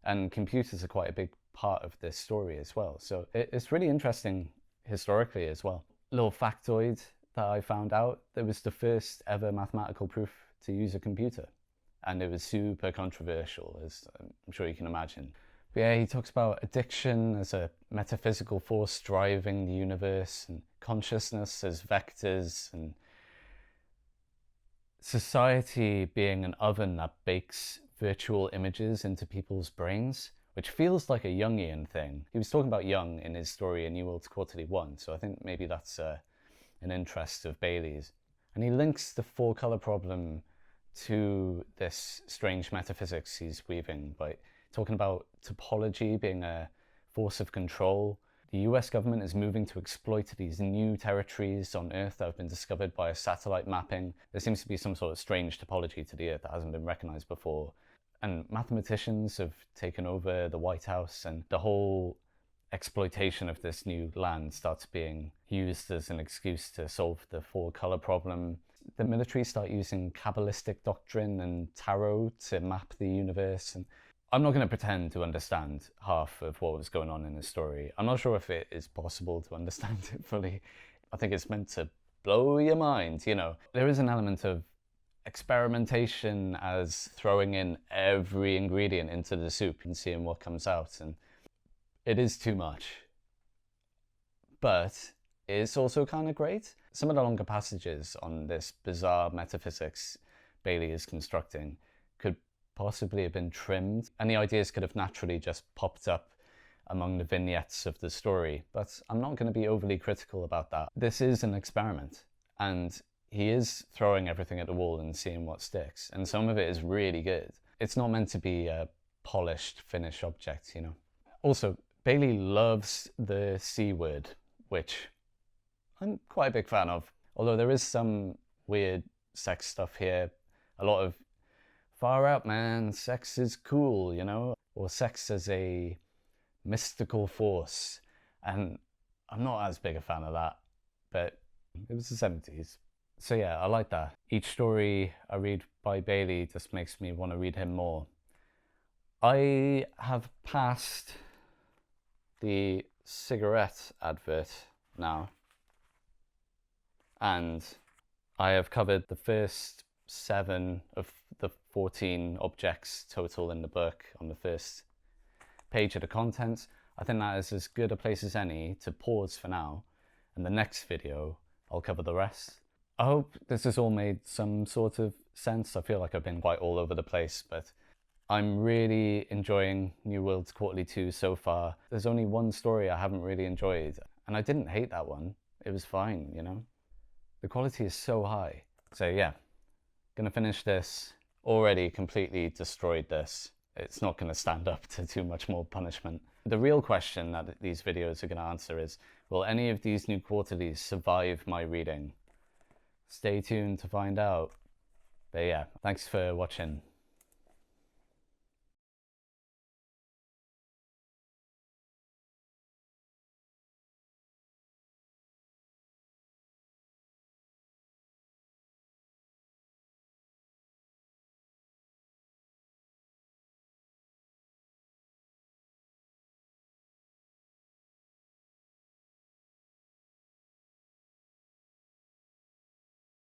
and computers are quite a big part of this story as well. So it's really interesting historically as well. Little factoid that I found out, there was the first ever mathematical proof to use a computer, and it was super controversial, as I'm sure you can imagine. But yeah, he talks about addiction as a metaphysical force driving the universe, and consciousness as vectors, and society being an oven that bakes virtual images into people's brains, which feels like a Jungian thing. He was talking about Jung in his story in New Worlds Quarterly 1, so I think maybe that's an interest of Bayley's. And he links the four-color problem to this strange metaphysics he's weaving by talking about topology being a force of control. The US government is moving to exploit these new territories on Earth that have been discovered by a satellite mapping. There seems to be some sort of strange topology to the Earth that hasn't been recognized before. And mathematicians have taken over the White House, and the whole exploitation of this new land starts being used as an excuse to solve the four-color problem. The military start using Kabbalistic doctrine and tarot to map the universe. And I'm not going to pretend to understand half of what was going on in this story. I'm not sure if it is possible to understand it fully. I think it's meant to blow your mind, you know. There is an element of experimentation as throwing in every ingredient into the soup and seeing what comes out, and it is too much, but it's also kind of great. Some of the longer passages on this bizarre metaphysics Bayley is constructing could possibly have been trimmed, and the ideas could have naturally just popped up among the vignettes of the story, but I'm not going to be overly critical about that. This is an experiment, and he is throwing everything at the wall and seeing what sticks, and some of it is really good. It's not meant to be a polished, finished object, you know. Also, Bayley loves the C word, which I'm quite a big fan of. Although there is some weird sex stuff here. A lot of far out, man, sex is cool, you know? Or sex as a mystical force. And I'm not as big a fan of that, but it was the 70s. So yeah, I like that. Each story I read by Bayley just makes me want to read him more. I have passed the cigarette advert now, and I have covered the first 7 of the 14 objects total in the book on the first page of the contents. I think that is as good a place as any to pause for now, and the next video I'll cover the rest. I hope this has all made some sort of sense. I feel like I've been quite all over the place, but I'm really enjoying New Worlds Quarterly 2 so far. There's only one story I haven't really enjoyed, and I didn't hate that one. It was fine, you know? The quality is so high. So yeah, gonna finish this. Already completely destroyed this. It's not gonna stand up to too much more punishment. The real question that these videos are gonna answer is, will any of these new quarterlies survive my reading? Stay tuned to find out. But yeah, thanks for watching.